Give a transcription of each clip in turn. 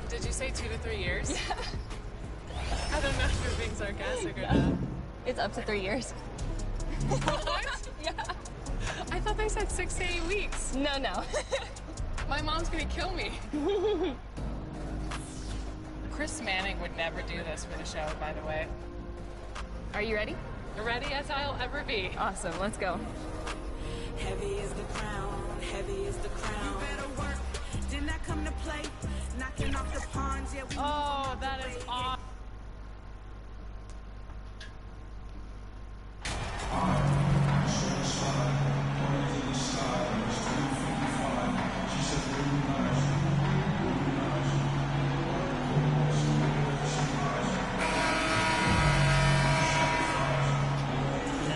Did you say 2 to 3 years? Yeah. I don't know if you're being sarcastic or not. It's up to 3 years. What? Yeah. I thought they said 6 to 8 weeks. No. My mom's gonna kill me. Chris Manning would never do this for the show, by the way. Are you ready? Ready as I'll ever be. Awesome, let's go. Heavy is the crown, heavy is the crown. You better work, didn't I come to play? Knocking off the pawns, yeah, we Oh, that is awesome.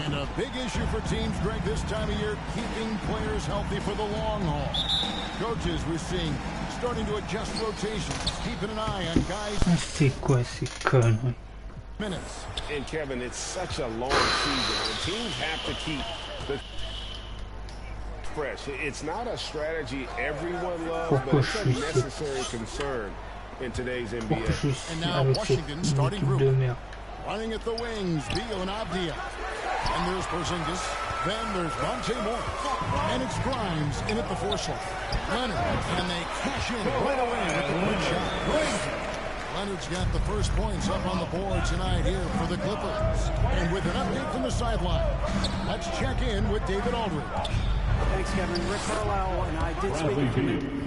And a big issue for teams, Greg, this time of year, keeping players healthy for the long haul. Coaches, we're seeing, starting to adjust rotations, keeping an eye on guys. C'est quoi ces conneries? Minutes. And Kevin, it's such a long season, and teams have to keep the fresh. It's not a strategy everyone loves, but it's a necessary concern in today's NBA. And now Washington starting group. Running at the wings, Beal and Abdia. And there's Porzingis. Then there's Monte Morris. And it's Grimes in at the foreslot. Leonard, and they cash in right away with the quick shot. Leonard's got the first points up on the board tonight here for the Clippers. And with an update from the sideline, let's check in with David Aldridge. Thanks, Kevin. Rick Carlisle and I did speak with him.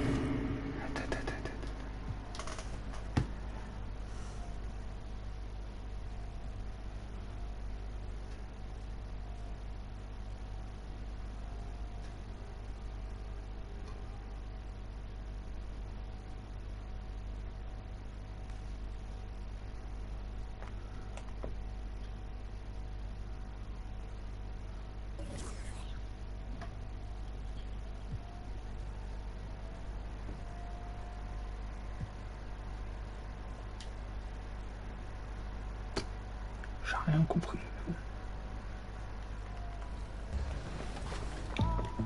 J'ai rien compris.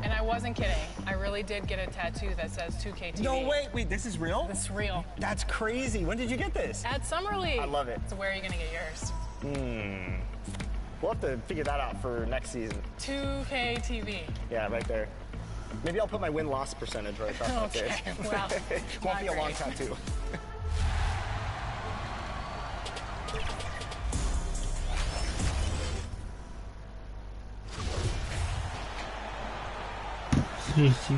And I wasn't kidding. I really did get a tattoo that says 2K TV. No, wait, this is real? This is real. That's crazy. When did you get this? At Summer League. I love it. So where are you gonna get yours? We'll have to figure that out for next season. 2K TV. Yeah, right there. Maybe I'll put my win-loss percentage right across my face. Okay, well, Won't be a long great. tattoo. Ici.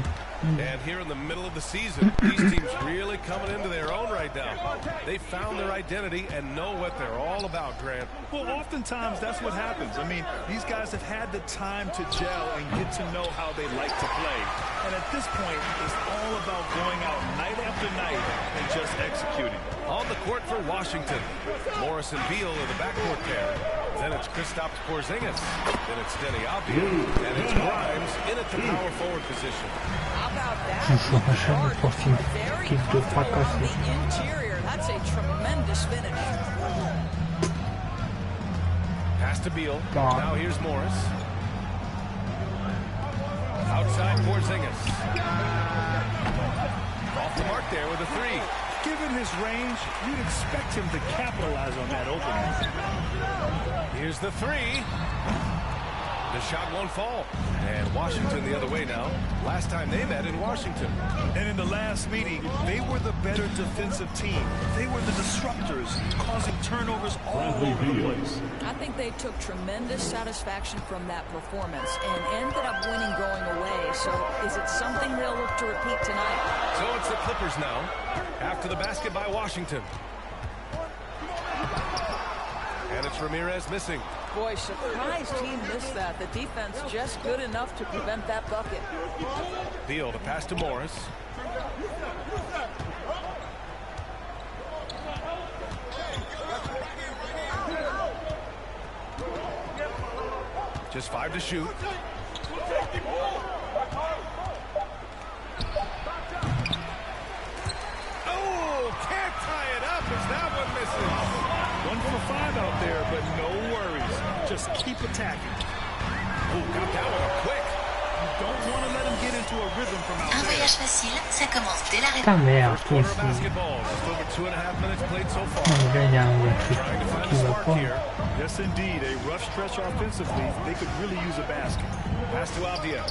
And here in the middle of the season, these teams really coming into their own right now. They found their identity and know what they're all about, Grant. Well, oftentimes that's what happens. I mean, these guys have had the time to gel and get to know how they like to play. And at this point, it's all about going out night after night and just executing. On the court for Washington, Morris and Beal are the backcourt pair. Then it's Kristaps Porzingis. Then it's Denny Avdia. And it's Grimes in at the power forward position. How about that? Je ferai jamais profil qu'il ne devra On casser. the interior, that's a tremendous finish. Pass to Beal. Now here's Morris. Outside Porzingis. Off the mark there with a three. Given his range, you'd expect him to capitalize on that opening. Here's the three. The shot won't fall. And Washington the other way now. Last time they met in Washington. And in the last meeting, they were the better defensive team. They were the disruptors, causing turnovers all over the place. I think they took tremendous satisfaction from that performance and ended up winning going away. So is it something they'll look to repeat tonight? So it's the Clippers now, after the basket by Washington. And it's Ramirez missing. Boy, surprised he missed that. The defense just good enough to prevent that bucket. Beal to pass to Morris. Just 5 to shoot. Oh, can't tie it up as that one misses. 1 for 5 out there, but no worries. Just keep attacking. Oh, got that one up quick. You don't want to let him get into a rhythm from out Un there. voyage facile, ça commence dès la Ta merde, First quarter of ici. basketball. Just over 2.5 minutes played so far. Non, mais là, il y a un truc Trying to find qui a va spark pas. here. Yes, indeed. A rough stretch offensively. They could really use a basket. Pass to Avdia.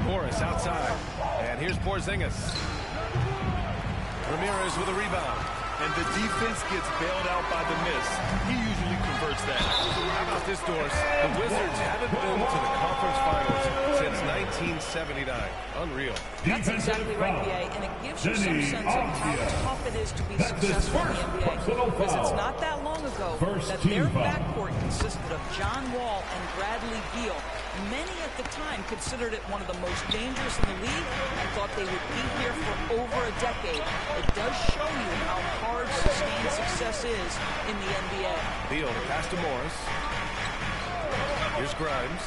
Morris outside. And here's Porzingis. Ramirez with a rebound. And the defense gets bailed out by the miss. He usually converts that. How about this, Doris? The Wizards haven't been to the conference finals since 1979. Unreal. That's exactly right, BA, and it gives you some sense of how tough it is to be successful in the NBA. Because it's not that long ago that their backcourt consisted of John Wall and Bradley Beal. Many at the time considered it one of the most dangerous in the league and thought they would be here for over a decade. It does show you how hard sustained success is in the NBA. Beal to pass to Morris. Here's Grimes.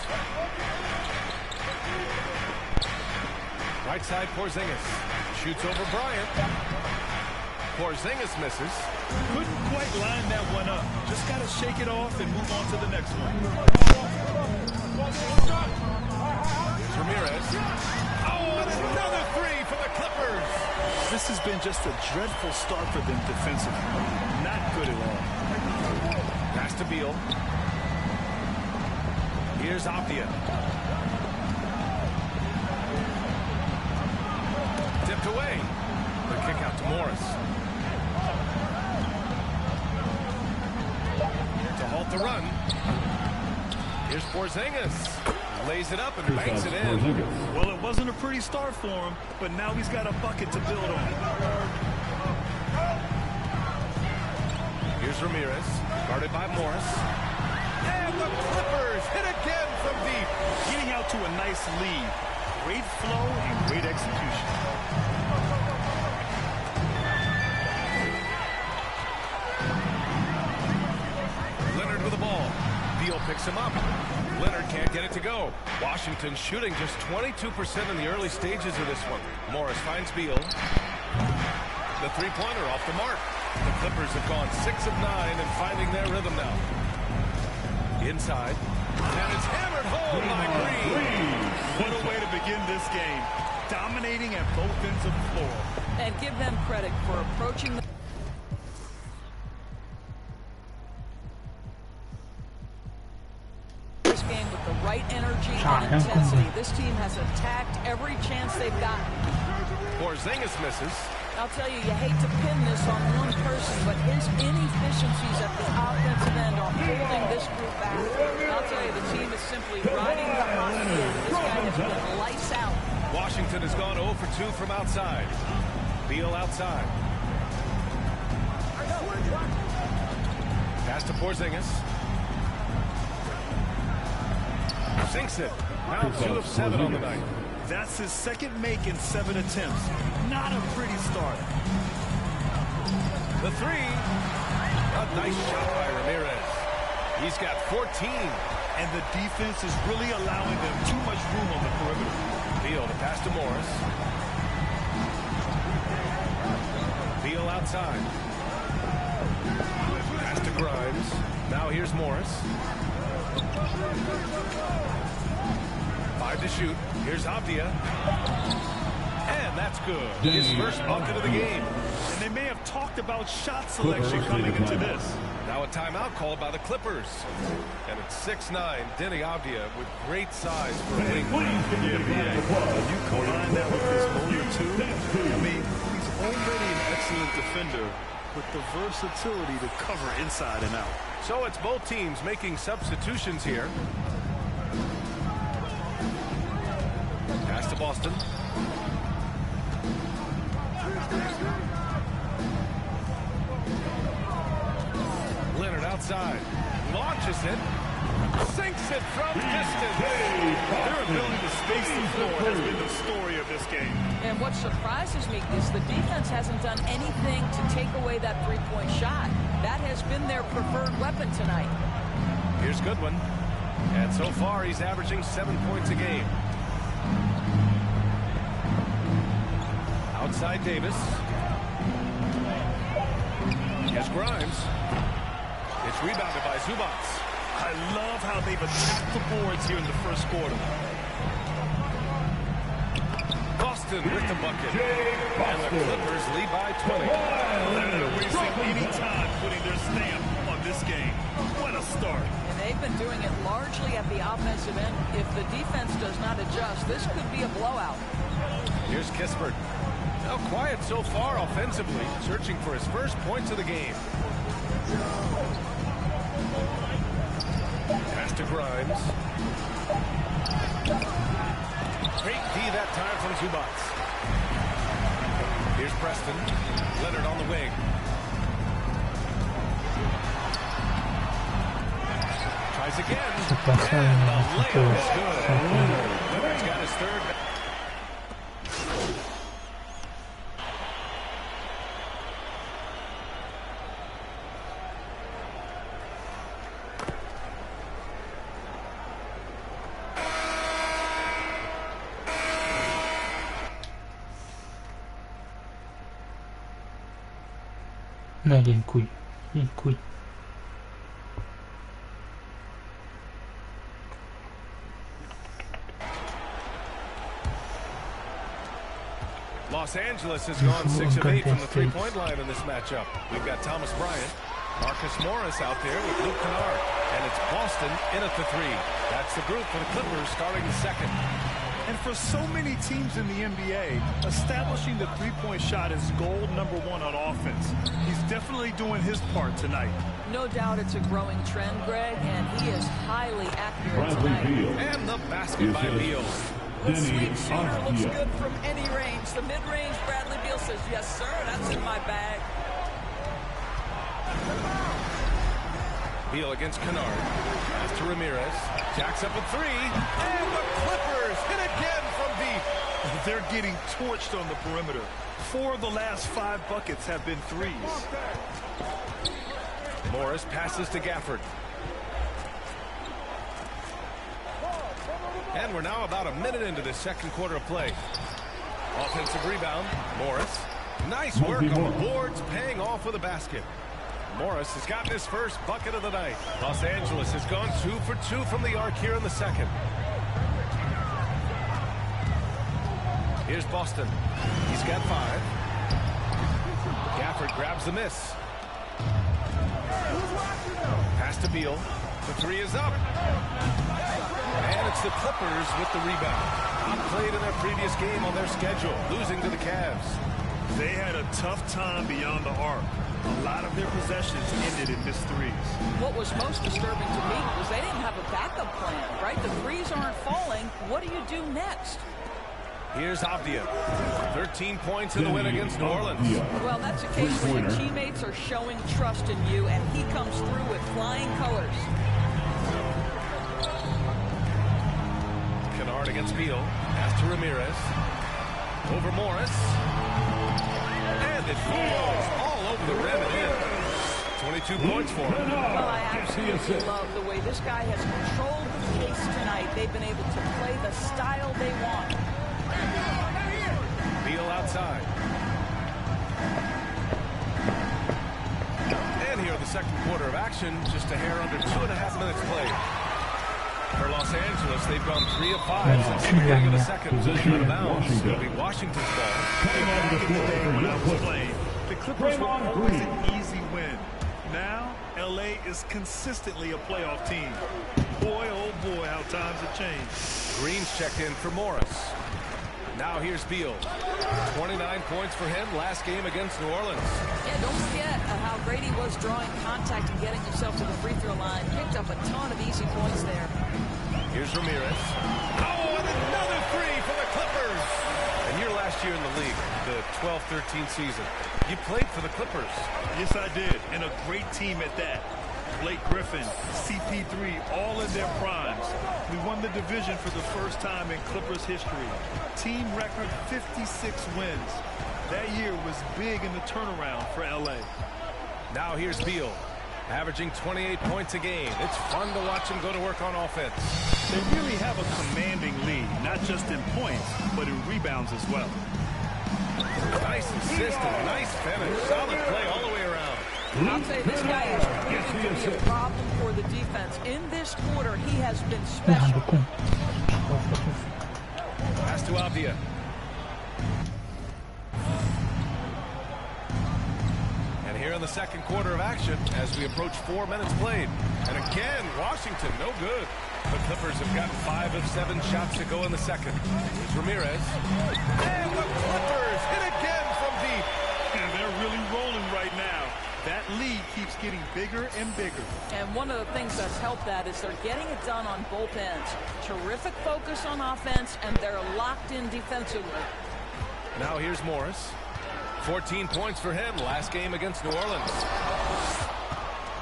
Right side, Porzingis. Shoots over Bryant. Porzingis misses. Couldn't quite line that one up. Just got to shake it off and move on to the next one. Here's Ramirez. Oh, and another three for the Clippers. This has been just a dreadful start for them defensively. Not good at all. Pass to Beal. Here's Avdia. Tipped away. The kick out to Morris. To halt the run. Here's Porzingis. Lays it up and banks it in. Well, it wasn't a pretty start for him, but now he's got a bucket to build on. Here's Ramirez, guarded by Morris. And the Clippers hit again from deep. Getting out to a nice lead. Great flow and great execution. Leonard with the ball. Beal picks him up. Leonard can't get it to go. Washington shooting just 22% in the early stages of this one. Morris finds Beal. The three-pointer off the mark. The Clippers have gone 6 of 9 and finding their rhythm now. Inside. And it's hammered home by Green. What a way to begin this game. Dominating at both ends of the floor. And give them credit for approaching the game with the right energy and intensity. This team has attacked every chance they've gotten. Porzingis misses. I'll tell you, you hate to pin this on one person, but his inefficiencies at the offensive end are holding this group back. I'll tell you, the team is simply riding the hot hand. This guy has been lights out. Washington has gone 0 for 2 from outside. Beal outside. Pass to Porzingis. Sinks it. Now 2 of 7 on the night. That's his second make in 7 attempts. Not a pretty start. The three. A nice shot by Ramirez. He's got 14. And the defense is really allowing them too much room on the perimeter. Beal to pass to Morris. Beal outside. Pass to Grimes. Now here's Morris. 5 to shoot. Here's Avdia. And that's good. His first bucket of the game. And they may have talked talked about shot selection coming into this. Now a timeout called by the Clippers. And it's 6'9", Denny Avdia with great size for a wing. When you combine that with his motor too, I mean, he's already an excellent defender with the versatility to cover inside and out. So it's both teams making substitutions here. Pass to Boston. Leonard outside. Launches it. Sinks it from distance. Their ability to space the floor has been the story of this game. And what surprises me is the defense hasn't done anything to take away that three-point shot. That has been their preferred weapon tonight. Here's Goodwin. And so far, he's averaging 7 points a game. Outside Davis. Here's Grimes. It's rebounded by Zubats. I love how they've attacked the boards here in the first quarter. Boston with the bucket. And the Clippers lead by 20. They're not wasting any time putting their stamp on this game. What a start. And they've been doing it largely at the offensive end. If the defense does not adjust, this could be a blowout. Here's Kispert. Now quiet so far offensively, searching for his first points of the game. Pass to Grimes. Great D that time from Zubats. Here's Preston. Leonard on the wing. Tries again. And the layup is good. Leonard's got his third. Là, il y a une couille. Il y a une couille. Los Angeles has gone 6 of 8 from the three-point line in this matchup. We've got Thomas Bryant, Marcus Morris out there with Luke Kennard, and it's Boston in at the three. That's the group for the Clippers starting the second. And for so many teams in the NBA, establishing the three-point shot is goal number one on offense. He's definitely doing his part tonight. No doubt it's a growing trend, Greg, and he is highly accurate tonight. And the basket by Beal. The sweep shooter looks good from any range. The mid-range, Bradley Beal says, yes, sir, that's in my bag. Beal against Kennard. Pass to Ramirez. Jacks up a three. And the Clippers hit again from deep. They're getting torched on the perimeter. 4 of the last 5 buckets have been threes. Morris passes to Gafford. And we're now about a minute into this second quarter of play. Offensive rebound. Morris. Nice work on the boards, paying off with a basket. Morris has gotten his first bucket of the night. Los Angeles has gone 2 for 2 from the arc here in the second. Here's Boston. He's got 5. Gafford grabs the miss. Pass to Beal. The three is up. And it's the Clippers with the rebound. Outplayed in their previous game on their schedule, losing to the Cavs. They had a tough time beyond the arc. A lot of their possessions ended in missed threes. What was most disturbing to me was they didn't have a backup plan, right? The threes aren't falling. What do you do next? Here's Avdia. 13 points in the win against New Orleans. Well, that's a case where your teammates are showing trust in you, and he comes through with flying colors. Kennard against Beal. Pass to Ramirez. Over Morris. And it falls all over the rim and in. 22 points for him. Well, I absolutely love the way this guy has controlled the pace tonight. They've been able to play the style they want. Beal outside. And here in the second quarter of action, just a hair under 2.5 minutes played. For Los Angeles, they've gone 3 of 5 since the beginning of the second. Out of bounds. It'll be Washington's ball. When I was playing, the Clippers were always an easy win. Now, LA is consistently a playoff team. Boy, oh boy, how times have changed. Green's checked in for Morris. Now here's Beal. 29 points for him last game against New Orleans. Yeah, don't forget how great he was drawing contact and getting himself to the free throw line. Picked up a ton of easy points there. Here's Ramirez. Oh, and another three for the Clippers. And your last year in the league, the 12-13 season, you played for the Clippers. Yes, I did, and a great team at that. Blake Griffin, CP3, all in their primes. We won the division for the first time in Clippers history. Team record 56 wins. That year was big in the turnaround for LA. Now here's Beal, averaging 28 points a game. It's fun to watch him go to work on offense. They really have a commanding lead, not just in points, but in rebounds as well. Nice assist and nice finish. Solid play all the way around. I'll say this guy is proving to be a problem for the defense. In this quarter, he has been special. Pass to Avdia. And here in the second quarter of action, as we approach 4 minutes played. And again, Washington, no good. The Clippers have gotten 5 of 7 shots to go in the second. Here's Ramirez. And the Clippers hit again from deep. And they're really rolling right now. That lead keeps getting bigger and bigger. And one of the things that's helped that is they're getting it done on both ends. Terrific focus on offense, and they're locked in defensively. Now here's Morris. 14 points for him last game against New Orleans.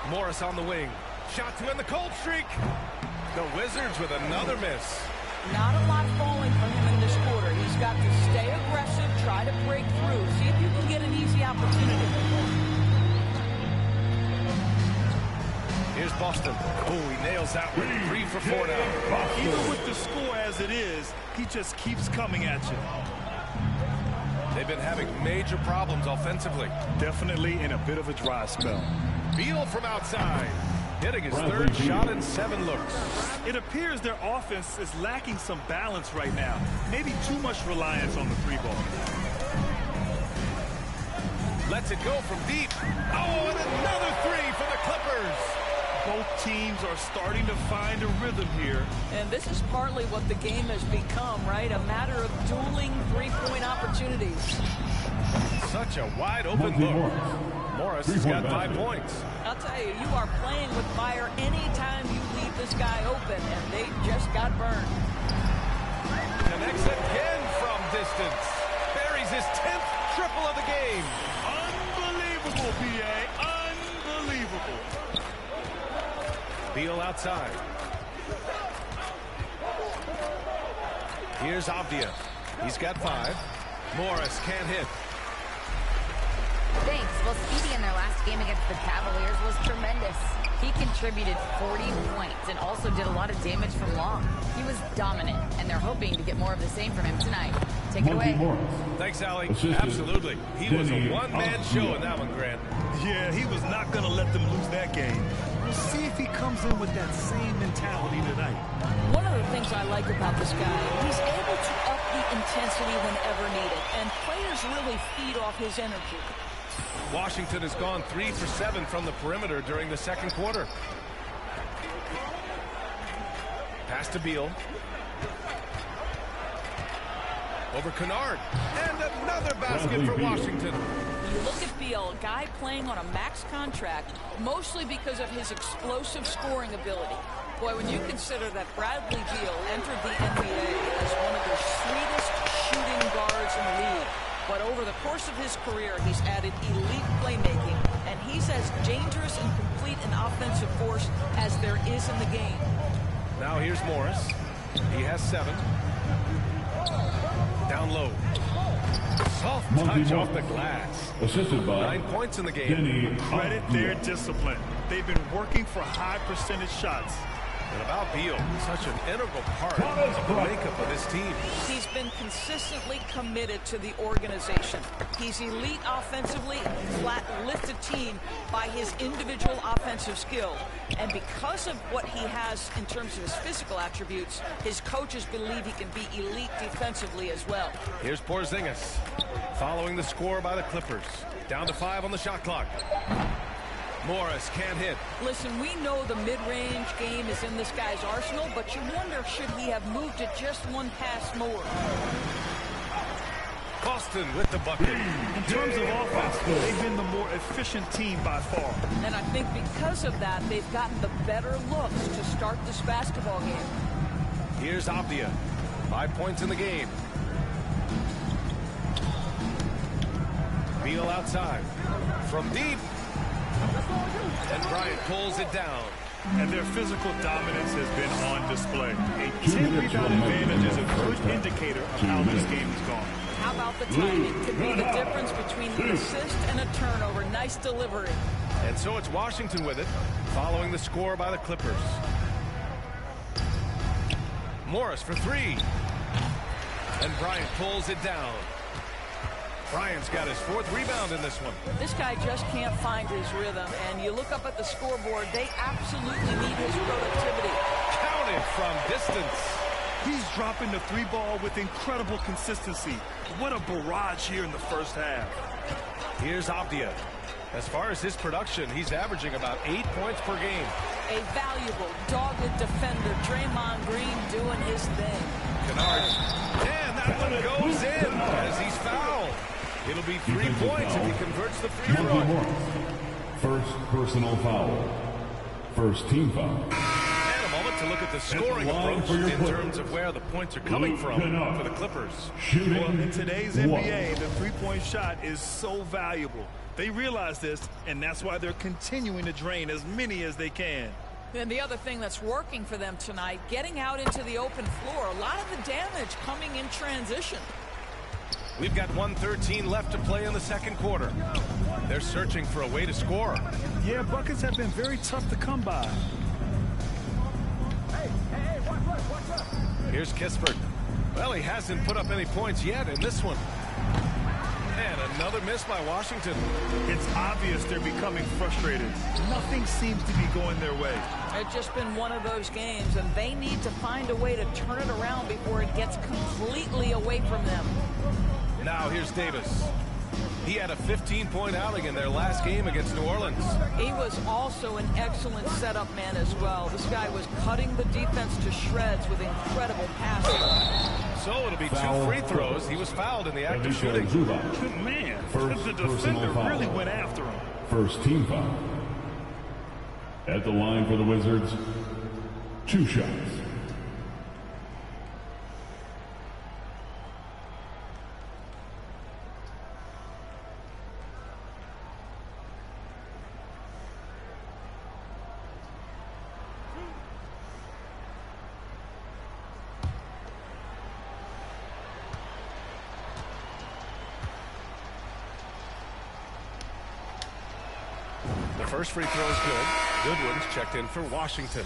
Morris on the wing. Shot to end the cold streak. The Wizards with another miss. Not a lot falling for him in this quarter. He's got to stay aggressive, try to break through. See if you can get an easy opportunity. Here's Boston. Oh, he nails that one. 3 for 4 now. Even with the score as it is, he just keeps coming at you. They've been having major problems offensively. Definitely in a bit of a dry spell. Beal from outside. Hitting his third shot in 7 looks. It appears their offense is lacking some balance right now. Maybe too much reliance on the 3-ball. Lets it go from deep. Oh, and another 3 for the Clippers. Both teams are starting to find a rhythm here. And this is partly what the game has become, right? A matter of dueling three-point opportunities. Such a wide open look. Morris has got 5 points. I'll tell you, you are playing with fire anytime you leave this guy open, and they just got burned. Connects again from distance. Buries his 10th triple of the game. Unbelievable, PA. Unbelievable. Beal outside. Here's Avdia. He's got 5. Morris can't hit. Thanks. Well, Speedy in their last game against the Cavaliers was tremendous. He contributed 40 points and also did a lot of damage from long. He was dominant, and they're hoping to get more of the same from him tonight. Take it away. Thanks, Allie. Absolutely. He was a one-man show in that one, Grant. Yeah, he was not going to let them lose that game. We'll see if he comes in with that same mentality tonight. One of the things I like about this guy, he's able to up the intensity whenever needed, and players really feed off his energy. Washington has gone 3 for 7 from the perimeter during the second quarter. Pass to Beal. Over Kennard. And another basket for Washington. You look at Beal, a guy playing on a max contract, mostly because of his explosive scoring ability. Boy, when you consider that Bradley Beal entered the NBA as one of the sweetest shooting guards in the league, but over the course of his career, he's added elite playmaking, and he's as dangerous and complete an offensive force as there is in the game. Now here's Morris. He has 7. Down low. Soft touch off the glass. Assisted by 9 points in the game. Credit their discipline. They've been working for high percentage shots. And about Beal, such an integral part of the makeup of this team. He's been consistently committed to the organization. He's elite offensively, flat lift a team by his individual offensive skill. And because of what he has in terms of his physical attributes, his coaches believe he can be elite defensively as well. Here's Porzingis, following the score by the Clippers. Down to 5 on the shot clock. Morris can't hit. Listen, we know the mid-range game is in this guy's arsenal, but you wonder, should he have moved it just one pass more? Boston with the bucket. In terms of offense, they've been the more efficient team by far. And I think because of that, they've gotten the better looks to start this basketball game. Here's Abdia. 5 points in the game. Beal outside. From deep. And Bryant pulls it down. And their physical dominance has been on display. A 10-rebound advantage is a good indicator of how this game has gone. How about the timing? Could be the difference between an assist and a turnover. Nice delivery. And so it's Washington with it, following the score by the Clippers. Morris for 3. And Bryant pulls it down. Bryant's got his 4th rebound in this one. This guy just can't find his rhythm, and you look up at the scoreboard, they absolutely need his productivity. Counted from distance. He's dropping the 3 ball with incredible consistency. What a barrage here in the first half. Here's Abdia. As far as his production, he's averaging about 8 points per game. A valuable, dogged defender, Draymond Green doing his thing. Kennard. And that one goes in as he's fouled. It'll be 3 points if he converts the free throw. First personal foul. First team foul. And a moment to look at the scoring approach in terms of where the points are coming from for the Clippers. Well, in today's NBA, the three-point shot is so valuable. They realize this, and that's why they're continuing to drain as many as they can. And the other thing that's working for them tonight, getting out into the open floor. A lot of the damage coming in transition. We've got 1:13 left to play in the second quarter. They're searching for a way to score. Yeah, buckets have been very tough to come by. Here's Kispert. Well, he hasn't put up any points yet in this one. And another miss by Washington. It's obvious they're becoming frustrated. Nothing seems to be going their way. It's just been one of those games, and they need to find a way to turn it around before it gets completely away from them. Now here's Davis. He had a 15-point outing in their last game against New Orleans. He was also an excellent setup man as well. This guy was cutting the defense to shreds with incredible passing. So it'll be 2 free throws. He was fouled in the act of shooting. Good man. The defender really went after him. First team foul. At the line for the Wizards, 2 shots. The first free throw is good. Goodwin's checked in for Washington.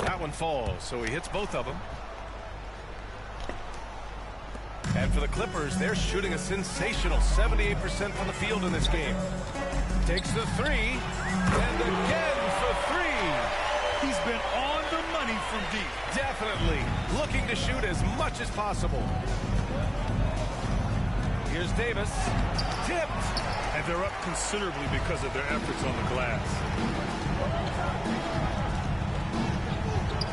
That one falls, so he hits both of them. And for the Clippers, they're shooting a sensational 78% from the field in this game. Takes the 3, and again for 3. He's been on the money from deep. Definitely looking to shoot as much as possible. Here's Davis. Tipped. And they're up considerably because of their efforts on the glass.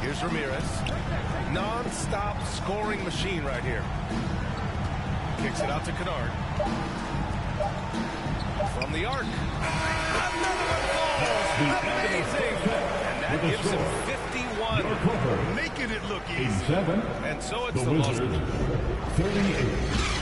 Here's Ramirez. Non-stop scoring machine right here. Kicks it out to Kennard. From the arc. Another one falls. Amazing. And that gives him 51. Making it look easy. 7. And so it's the Wizards, 38.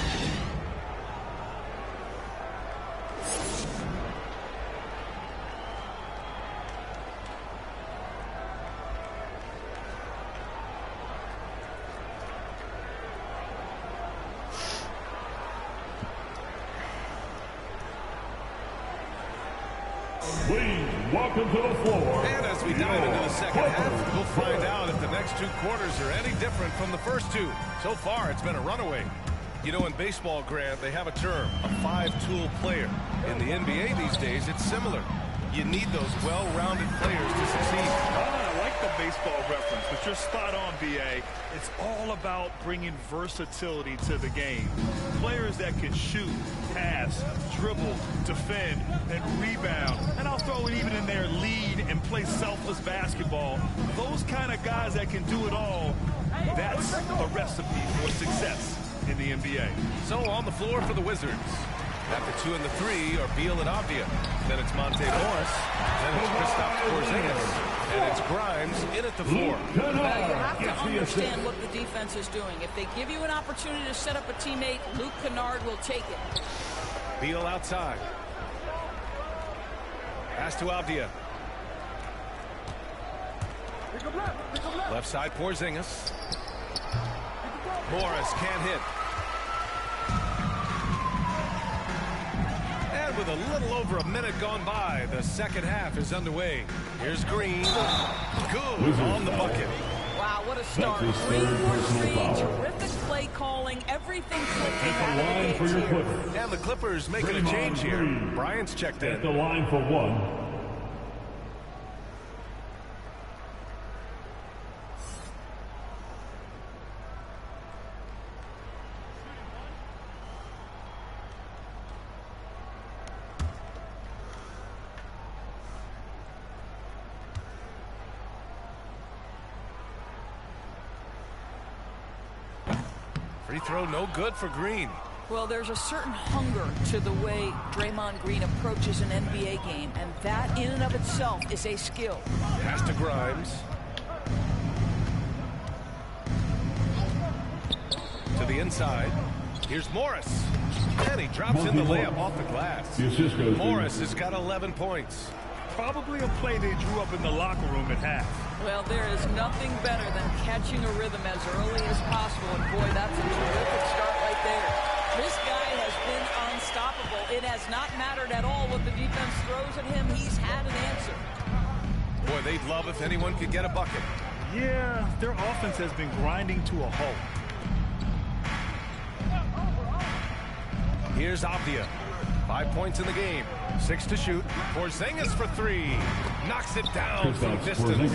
Welcome to the floor. And as we dive into the second half, we'll find out if the next 2 quarters are any different from the first 2. So far, it's been a runaway. You know, in baseball, Grant, they have a term, a 5-tool player. In the NBA these days, it's similar. You need those well-rounded players to succeed. I like a baseball reference, but you're spot on, B.A. It's all about bringing versatility to the game. Players that can shoot, pass, dribble, defend, and rebound. And I'll throw it even in there, lead and play selfless basketball. Those kind of guys that can do it all, that's a recipe for success in the NBA. So on the floor for the Wizards. After 2 and the 3 are Beal and Avdia. Then it's Monte Morris. Then it's Kristaps Porzingis. And it's Grimes in at the 4. Well, you have to understand what the defense is doing. If they give you an opportunity to set up a teammate, Luke Kennard will take it. Beal outside. Pass to Avdia. Left side Porzingis. Morris can't hit. And with a little over a minute gone by, the second half is underway. Here's Green. Good on the bucket. Wow, what a start. Green, terrific play calling. Everything clicking out of the gates here. And the Clippers making a change here. Bryant's checked in. At the line for 1. Free throw no good for Green. Well, there's a certain hunger to the way Draymond Green approaches an NBA game, and that in and of itself is a skill. Pass to Grimes. To the inside. Here's Morris. And he drops in the layup off the glass. Morris has got 11 points. Probably a play they drew up in the locker room at half. Well, there is nothing better than catching a rhythm as early as possible, and boy, that's a terrific start right there. This guy has been unstoppable. It has not mattered at all what the defense throws at him. He's had an answer. Boy, they'd love if anyone could get a bucket. Yeah, their offense has been grinding to a halt. Here's Avdia. 5 points in the game. 6 to shoot. Porzingis for 3. Knocks it down from distance.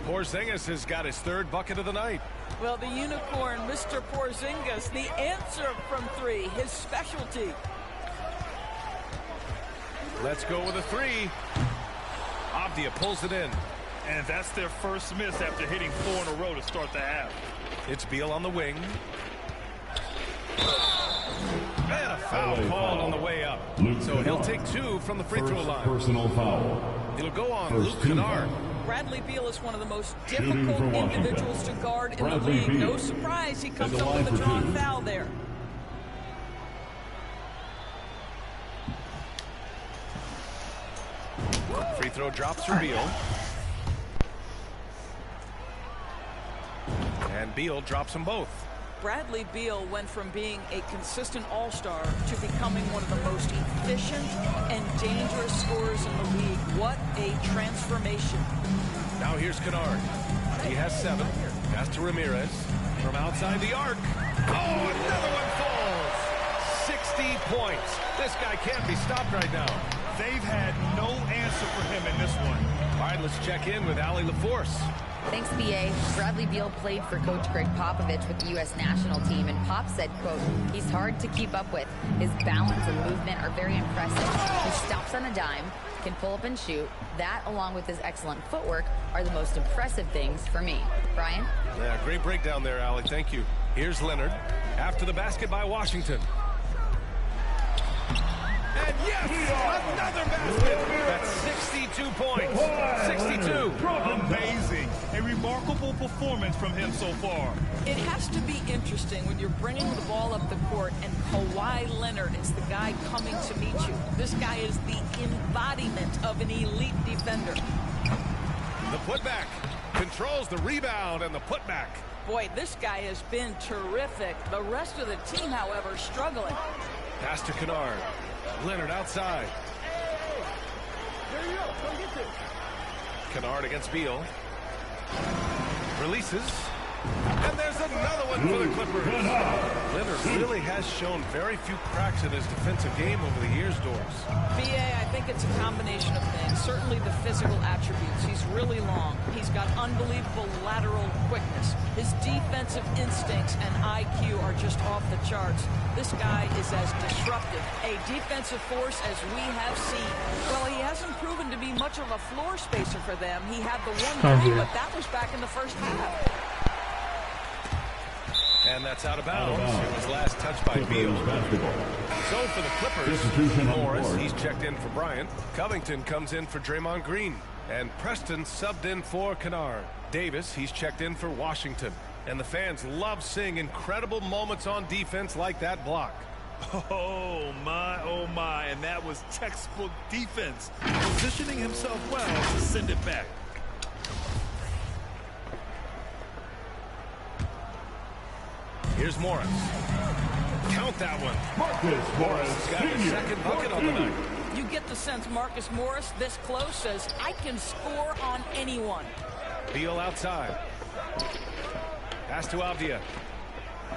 Porzingis has got his 3rd bucket of the night. Well, the unicorn, Mr. Porzingis, the answer from 3, his specialty. Let's go with a 3. Avdia pulls it in. And that's their first miss after hitting 4 in a row to start the half. It's Beal on the wing. And a foul called on the way up. So he'll take 2 from the free throw line. Personal foul. It'll go on Luke Kennard. Bradley Beal is one of the most difficult individuals to guard in the league. No surprise he comes up with a drawn foul there. Free throw drops for Beal. And Beal drops them both. Bradley Beal went from being a consistent all-star to becoming one of the most efficient and dangerous scorers in the league. What a transformation. Now here's Kennard. He has 7. Pass to Ramirez. From outside the arc. Oh, another one falls. 60 points. This guy can't be stopped right now. They've had no answer for him in this one. All right, let's check in with Allie LaForce. Thanks, B.A. Bradley Beal played for Coach Greg Popovich with the U.S. national team, and Pop said, quote, he's hard to keep up with. His balance and movement are very impressive. He stops on a dime, can pull up and shoot. That, along with his excellent footwork, are the most impressive things for me. Brian? Yeah, great breakdown there, Allie. Thank you. Here's Leonard. After the basket by Washington. And yes, another basket. That's 62 points. 62. Amazing. A remarkable performance from him so far. It has to be interesting when you're bringing the ball up the court and Kawhi Leonard is the guy coming to meet you. This guy is the embodiment of an elite defender. The putback controls the rebound and the putback. Boy, this guy has been terrific. The rest of the team, however, struggling. Pass to Kennard. Leonard outside. Kennard against Beal. Releases. And there's another one for the Clippers. Leonard really has shown very few cracks in his defensive game over the years, Doris. BA, I think it's a combination of things. Certainly the physical attributes. He's really long. He's got unbelievable lateral quickness. His defensive instincts and IQ are just off the charts. This guy is as disruptive a defensive force as we have seen. Well, he hasn't proven to be much of a floor spacer for them. He had the one goal, but that was back in the first half. And that's out of bounds. It was last touched by Beal. So for the Clippers, Morris, he's checked in for Bryant. Covington comes in for Draymond Green. And Preston subbed in for Kennard. Davis, he's checked in for Washington. And the fans love seeing incredible moments on defense like that block. Oh my, and that was textbook defense. Positioning himself well to send it back. Here's Morris. Count that one. Marcus Morris got his second bucket on the night. You get the sense Marcus Morris this close says, I can score on anyone. Beal outside. Pass to Avdia.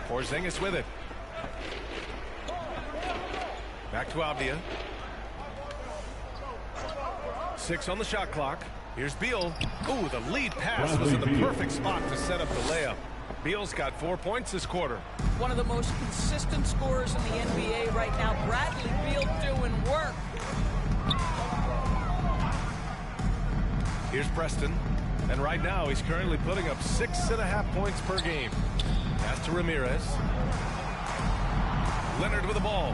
Porzingis with it. Back to Avdia. 6 on the shot clock. Here's Beal. Ooh, the lead pass was in the perfect spot to set up the layup. Beal's got 4 points this quarter. One of the most consistent scorers in the NBA right now. Bradley Beal doing work. Here's Preston. And right now he's currently putting up 6.5 points per game. Pass to Ramirez. Leonard with the ball.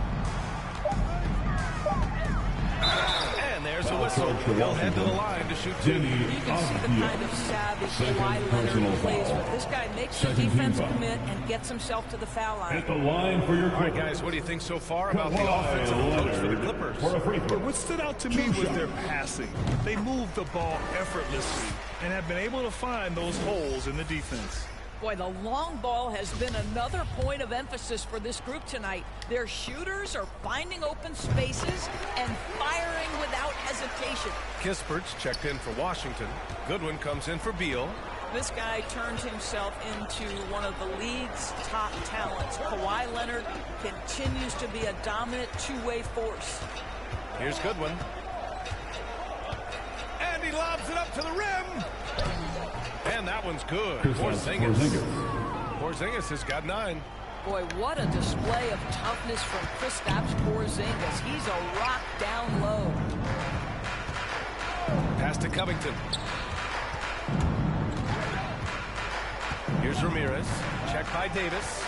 And there's a whistle. He'll head to the line to shoot 2. You can see the kind of savvy Kawhi Leonard plays with. This guy makes the defense commit and gets himself to the foul line. At the line for your All right, guys, what do you think so far about the offensive approach for the Clippers? What stood out to me was their passing. They moved the ball effortlessly and have been able to find those holes in the defense. Boy, the long ball has been another point of emphasis for this group tonight. Their shooters are finding open spaces and firing without hesitation. Kispert's checked in for Washington. Goodwin comes in for Beal. This guy turned himself into one of the league's top talents. Kawhi Leonard continues to be a dominant two-way force. Here's Goodwin. And he lobs it up to the rim. And that one's good. Porzingis has got 9. Boy, what a display of toughness from Kristaps Porzingis. He's a rock down low. Pass to Covington. Here's Ramirez. Checked by Davis.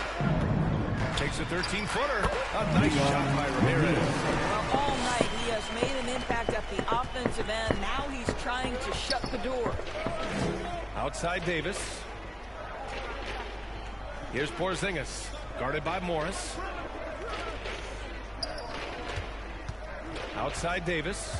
Takes a 13-footer. A nice shot by Ramirez. Well, all night he has made an impact at the offensive end. Now he's trying to shut the door. Outside Davis. Here's Porzingis. Guarded by Morris. Outside Davis.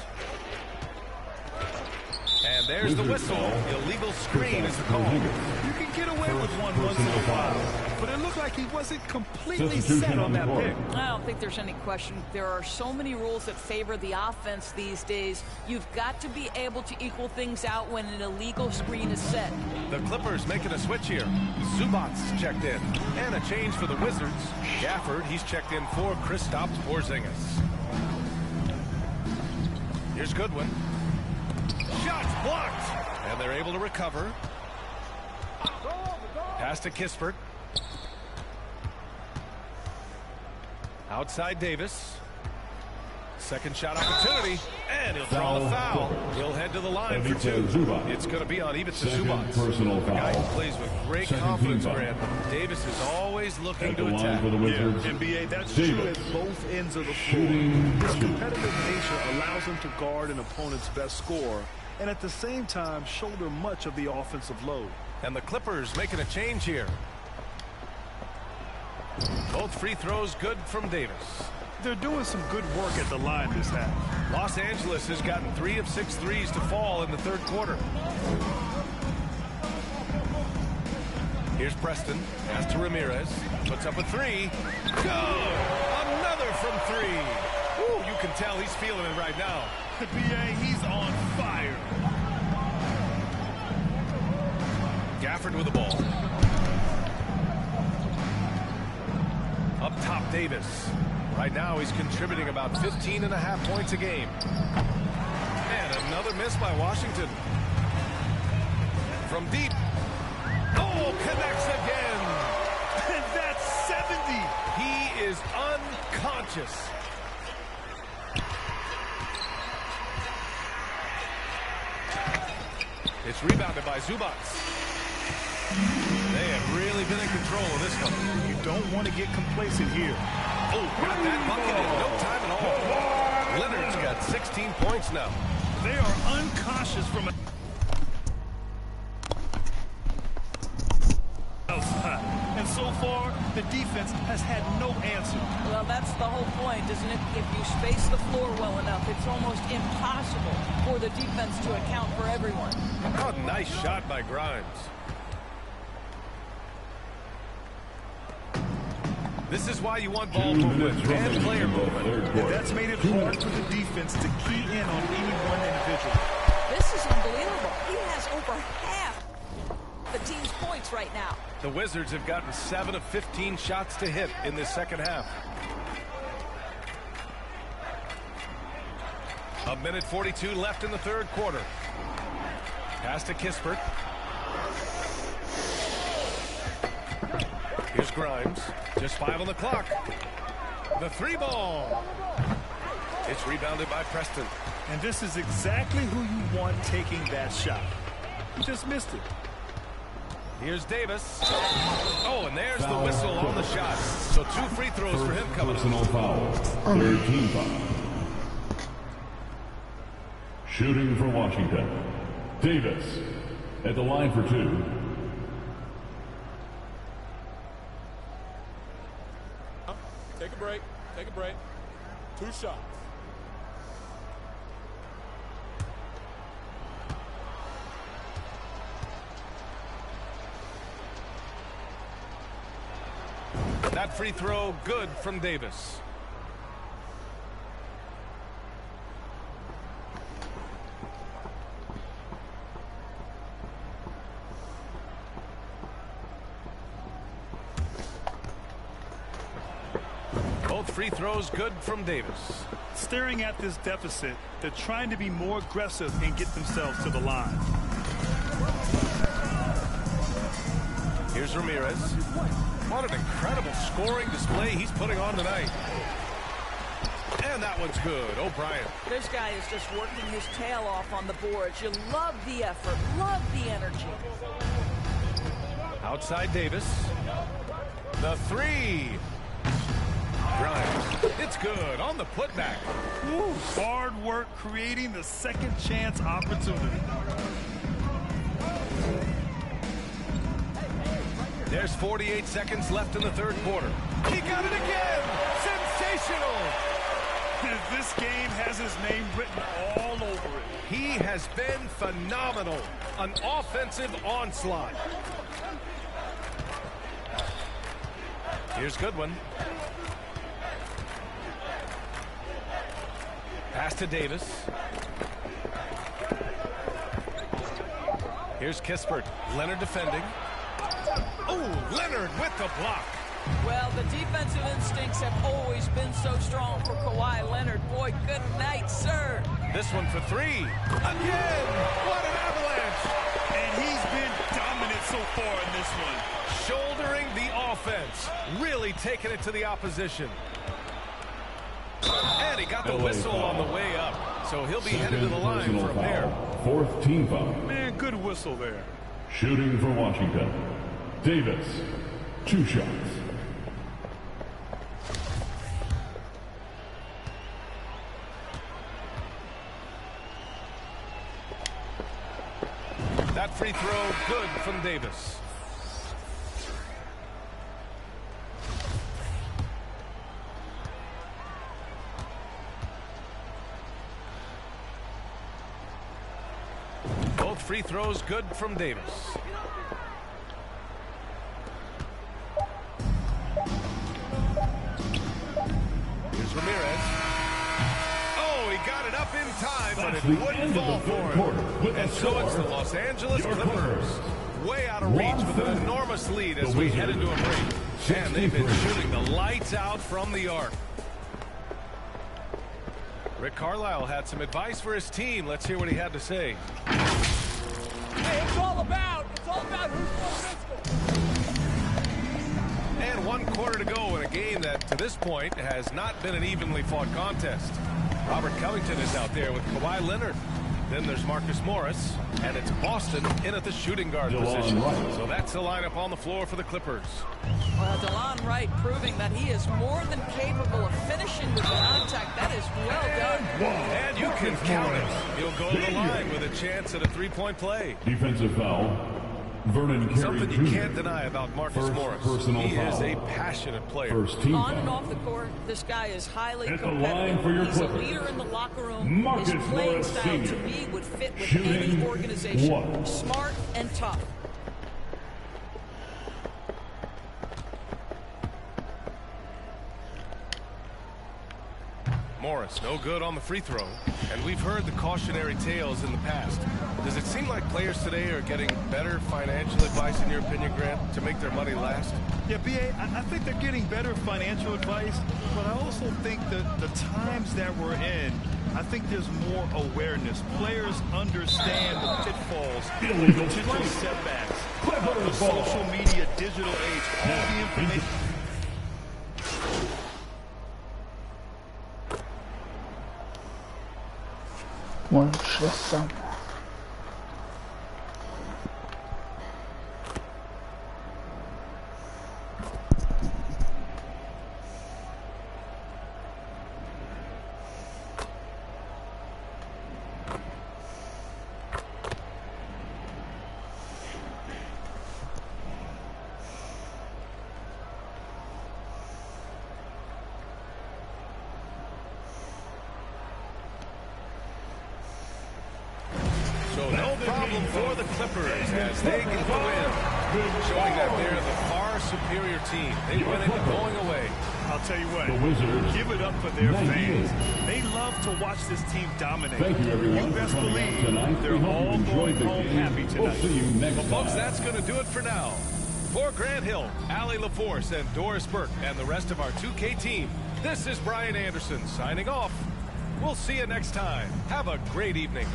And there's the whistle. Illegal screen is the call. You can get away with one once in a while, but it looked like he wasn't completely set on that pick. I don't think there's any question. There are so many rules that favor the offense these days. You've got to be able to equal things out when an illegal screen is set. The Clippers making a switch here. Zubac's checked in. And a change for the Wizards. Gafford, he's checked in for Kristaps Porzingis. Here's Goodwin. Shots blocked. And they're able to recover. Pass to Kispert. Outside Davis. Second shot opportunity. And he'll draw the foul. He'll head to the line for 2. It's going to be on Ivica Zubac. Personal foul. A guy who plays with great confidence, Grant. Davis is always looking to attack. Yeah, NBA, that's true at both ends of the floor. His competitive nature allows him to guard an opponent's best score and at the same time shoulder much of the offensive load. And the Clippers making a change here. Both free throws good from Davis. They're doing some good work at the line this half. Los Angeles has gotten 3 of 6 threes to fall in the third quarter. Here's Preston. Pass to Ramirez. Puts up a 3. Good! Another from 3. Ooh, you can tell he's feeling it right now. BA, he's on fire. Gafford with the ball. Up top, Davis. Right now, he's contributing about 15.5 points a game. And another miss by Washington. From deep. Oh, connects again. And that's 70. He is unconscious. It's rebounded by Zubats. They have really been in control of this one. You don't want to get complacent here. Oh, got that bucket in no time at all. Leonard's got 16 points now. They are unconscious from outside. And so far, the defense has had no answer. Well, that's the whole point, isn't it? If you space the floor well enough, it's almost impossible for the defense to account for everyone. Oh, nice shot by Grimes. This is why you want ball movement and player movement. And that's made it hard for the defense to key in on any one individual. This is unbelievable. He has over half the team's points right now. The Wizards have gotten 7 of 15 shots to hit in this second half. A minute 42 left in the third quarter. Pass to Kispert. Here's Grimes. Just 5 on the clock. The 3-ball. It's rebounded by Preston. And this is exactly who you want taking that shot. He just missed it. Here's Davis. Oh, and there's the whistle on the shot. So 2 free throws for him coming up. Personal foul. Third team foul. Shooting for Washington. Davis at the line for 2. Take a break. Take a break. 2 shots. That free throw good from Davis. Both free throws good from Davis. Staring at this deficit, they're trying to be more aggressive and get themselves to the line. Here's Ramirez. What an incredible scoring display he's putting on tonight. And that one's good. O'Brien. This guy is just working his tail off on the boards. You love the effort, love the energy. Outside Davis. The 3. Grimes. It's good on the putback. Woo, hard work creating the second chance opportunity. There's 48 seconds left in the third quarter. He got it again! Sensational! This game has his name written all over it. He has been phenomenal. An offensive onslaught. Here's Goodwin. Pass to Davis. Here's Kispert. Leonard defending. Oh, Leonard with the block. Well, the defensive instincts have always been so strong for Kawhi Leonard. Boy, good night, sir. This one for 3. Again! What an avalanche! And he's been dominant so far in this one. Shouldering the offense. Really taking it to the opposition. And he got the whistle on the way up. So he'll be headed to the line for a pair. 4th team foul. Man, good whistle there. Shooting for Washington. Davis. 2 shots. That free throw good from Davis. Both free throws good from Davis. Here's Ramirez. Oh, he got it up in time, but it wouldn't fall for him. And so it's the Los Angeles Clippers. Way out of reach with an enormous lead as we head into a break. And they've been shooting the lights out from the arc. Rick Carlisle had some advice for his team. Let's hear what he had to say. Hey, it's all about who's more physical. And 1 quarter to go in a game that, to this point, has not been an evenly fought contest. Robert Covington is out there with Kawhi Leonard. Then there's Marcus Morris, and it's Boston in at the shooting guard position. So that's the lineup on the floor for the Clippers. Well, DeLon Wright proving that he is more than capable of finishing with contact. That is well done. And you can count it. He'll go to the line with a chance at a three-point play. Defensive foul. Vernon Carey Something you Jr. can't deny about Marcus Morris. He is a passionate player. On and off the court, this guy is highly At the line for your competitive. He's a Clippers, leader in the locker room. Marcus His playing Morris style Sr. to me would fit with Shooting any organization. 1. Smart and tough. Morris, no good on the free throw. And we've heard the cautionary tales in the past. Does it seem like players today are getting better financial advice, in your opinion, Grant, to make their money last? Yeah, B.A., I think they're getting better financial advice, but I also think that the times that we're in, I think there's more awareness. Players understand the pitfalls, the potential setbacks of the social media, digital age, all the information. Łączę sam. So no problem for the Clippers as they get the win, showing that they're the far superior team. They win it going away. I'll tell you what, The Wizards, give it up for their 98. fans. They love to watch this team dominate. Thank you, everyone, You best for coming out believe tonight. they're We hope you all enjoyed going the home game. happy We'll tonight. see you next Well, folks, time. that's going to do it for now. For Grant Hill, Allie LaForce, and Doris Burke, and the rest of our 2K team, this is Brian Anderson signing off. We'll see you next time. Have a great evening.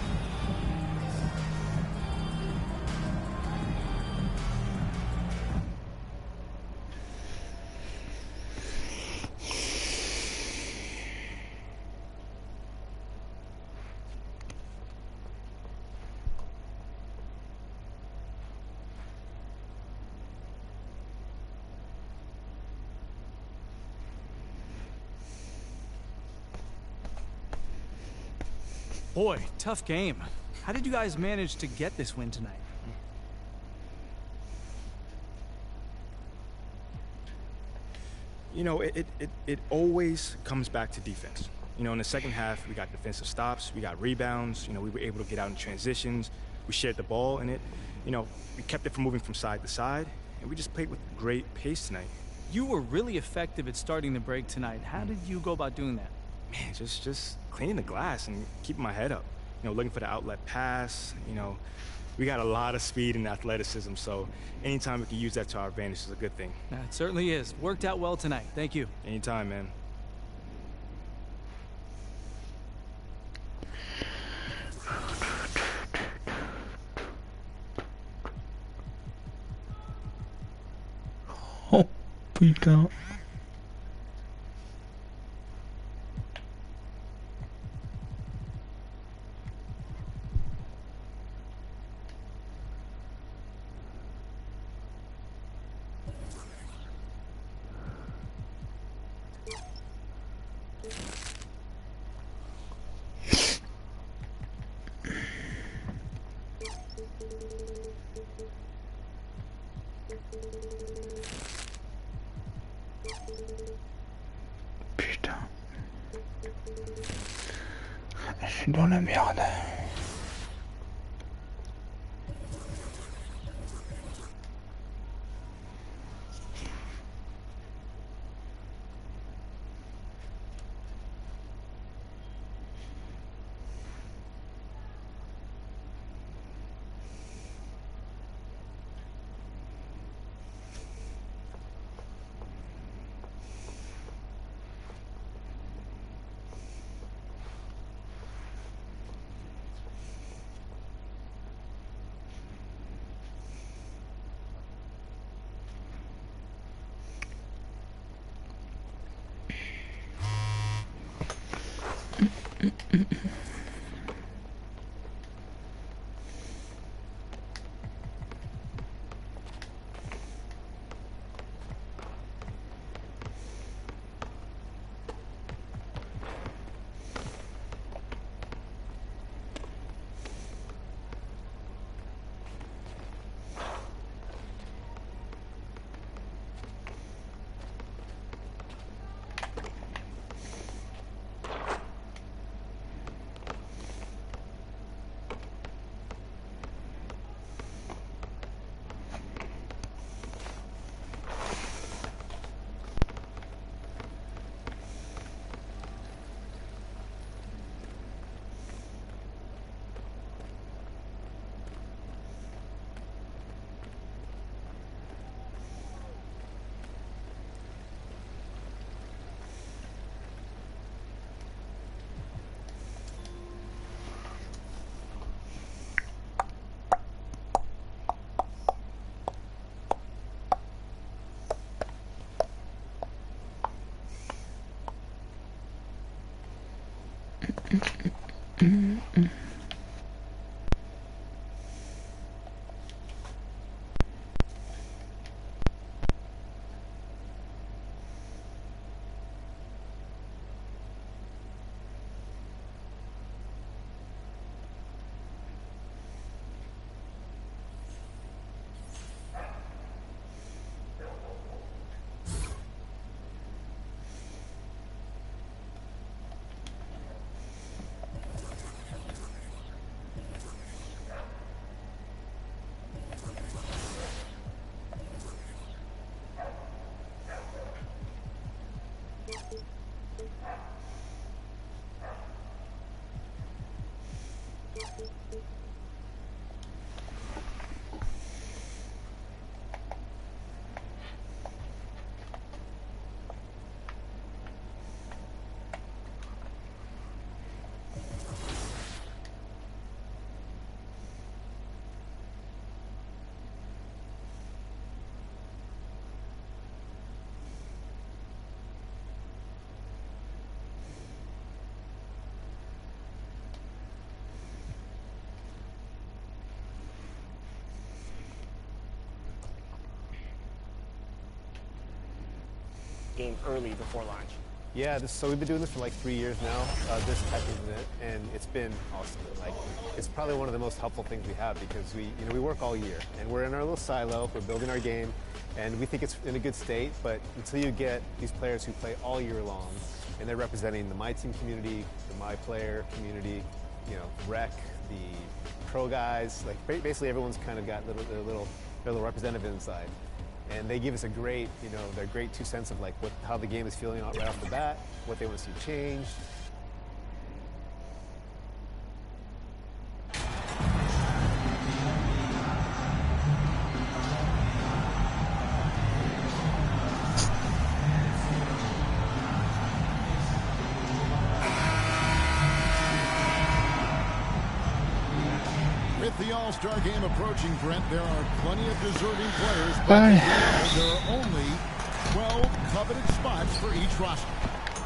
Boy, tough game. How did you guys manage to get this win tonight? You know, it always comes back to defense. You know, in the second half, we got defensive stops, we got rebounds, you know, we were able to get out in transitions, we shared the ball, and we kept it from moving from side to side, and we just played with great pace tonight. You were really effective at starting the break tonight. How did you go about doing that? Man, just cleaning the glass and keeping my head up. You know, looking for the outlet pass. You know, we got a lot of speed and athleticism, so anytime we can use that to our advantage is a good thing. It certainly is. Worked out well tonight. Thank you. Anytime, man. Oh, putain. Putain. Je suis dans la merde. Game early before launch. Yeah, so we've been doing this for like 3 years now, this type of event, and it's been awesome. Like, it's probably one of the most helpful things we have because we work all year, and we're in our little silo, we're building our game, and we think it's in a good state, but until you get these players who play all year long, and they're representing the My Team community, the My Player community, you know, Rec, the pro guys, like basically everyone's kind of got their little representative inside. And they give us a great, their great 2 cents of like how the game is feeling right off the bat, what they want to see changed. With the All-Star game approaching, Brent, there are plenty of deserving players, but there are only 12 coveted spots for each roster.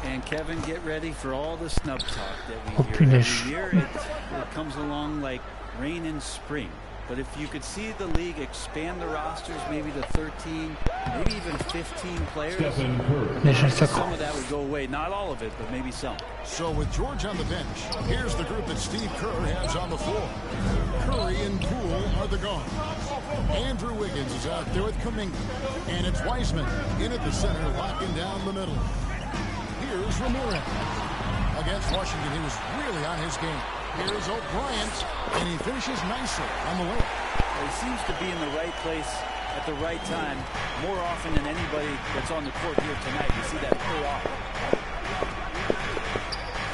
And Kevin, get ready for all the snub talk that we hear every year. It comes along like rain in spring. But if you could see the league expand the rosters maybe to 13, maybe even 15 players, some of that would go away. Not all of it, but maybe some. So with George on the bench, here's the group that Steve Kerr has on the floor. Curry and Poole are the guards. Andrew Wiggins is out there with Kuminga. And it's Wiseman in at the center, locking down the middle. Here's Ramirez. Against Washington, he was really on his game. Here's O'Brien, and he finishes nicely on the way. He seems to be in the right place at the right time more often than anybody that's on the court here tonight. You see that pay off.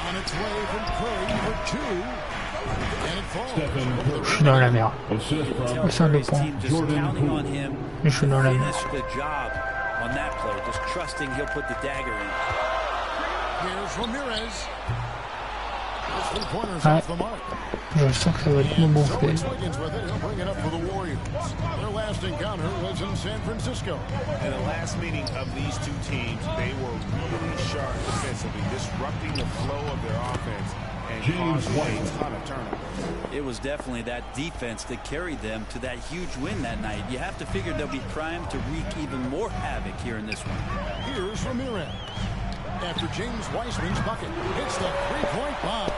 On its way from Curry for 2, and it falls. Je suis dans la merde. C'est le point. Je suis dans la merde. Finish the job on that play, just trusting he'll put the dagger in. Here's Ramirez. Ah, je sens que ça va être mon bon fait. Their last encounter was in San Francisco. In the last meeting of these two teams, they were really sharp defensively, disrupting the flow of their offense. and causing a ton of turnovers. It was definitely that defense that carried them to that huge win that night. You have to figure they'll be primed to wreak even more havoc here in this one. Here's Ramirez. After James Wiseman's bucket, hits the three-point bomb.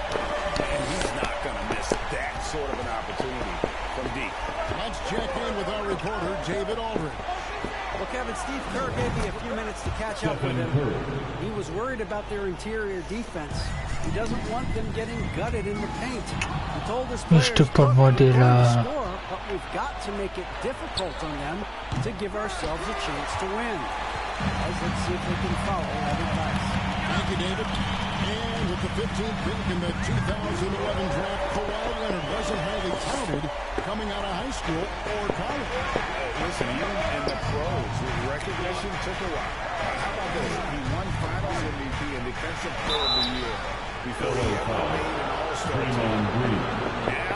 And he's not going to miss that sort of an opportunity from deep. Let's check in with our reporter, David Aldridge. Well, Kevin, Steve Kerr gave me a few minutes to catch up with him. He was worried about their interior defense. He doesn't want them getting gutted in the paint. He told his players, "Look, we're going to score, but we've got to make it difficult on them to give ourselves a chance to win." Let's see if they can follow that advice. Thank you, David. And with the 15th pick in the 2011 draft, Kawhi Leonard wasn't highly touted coming out of high school or college. Listen, even in the pros, his recognition took a while. How about this? He won Finals MVP and Defensive Player of the Year before he ever made an All-Star team.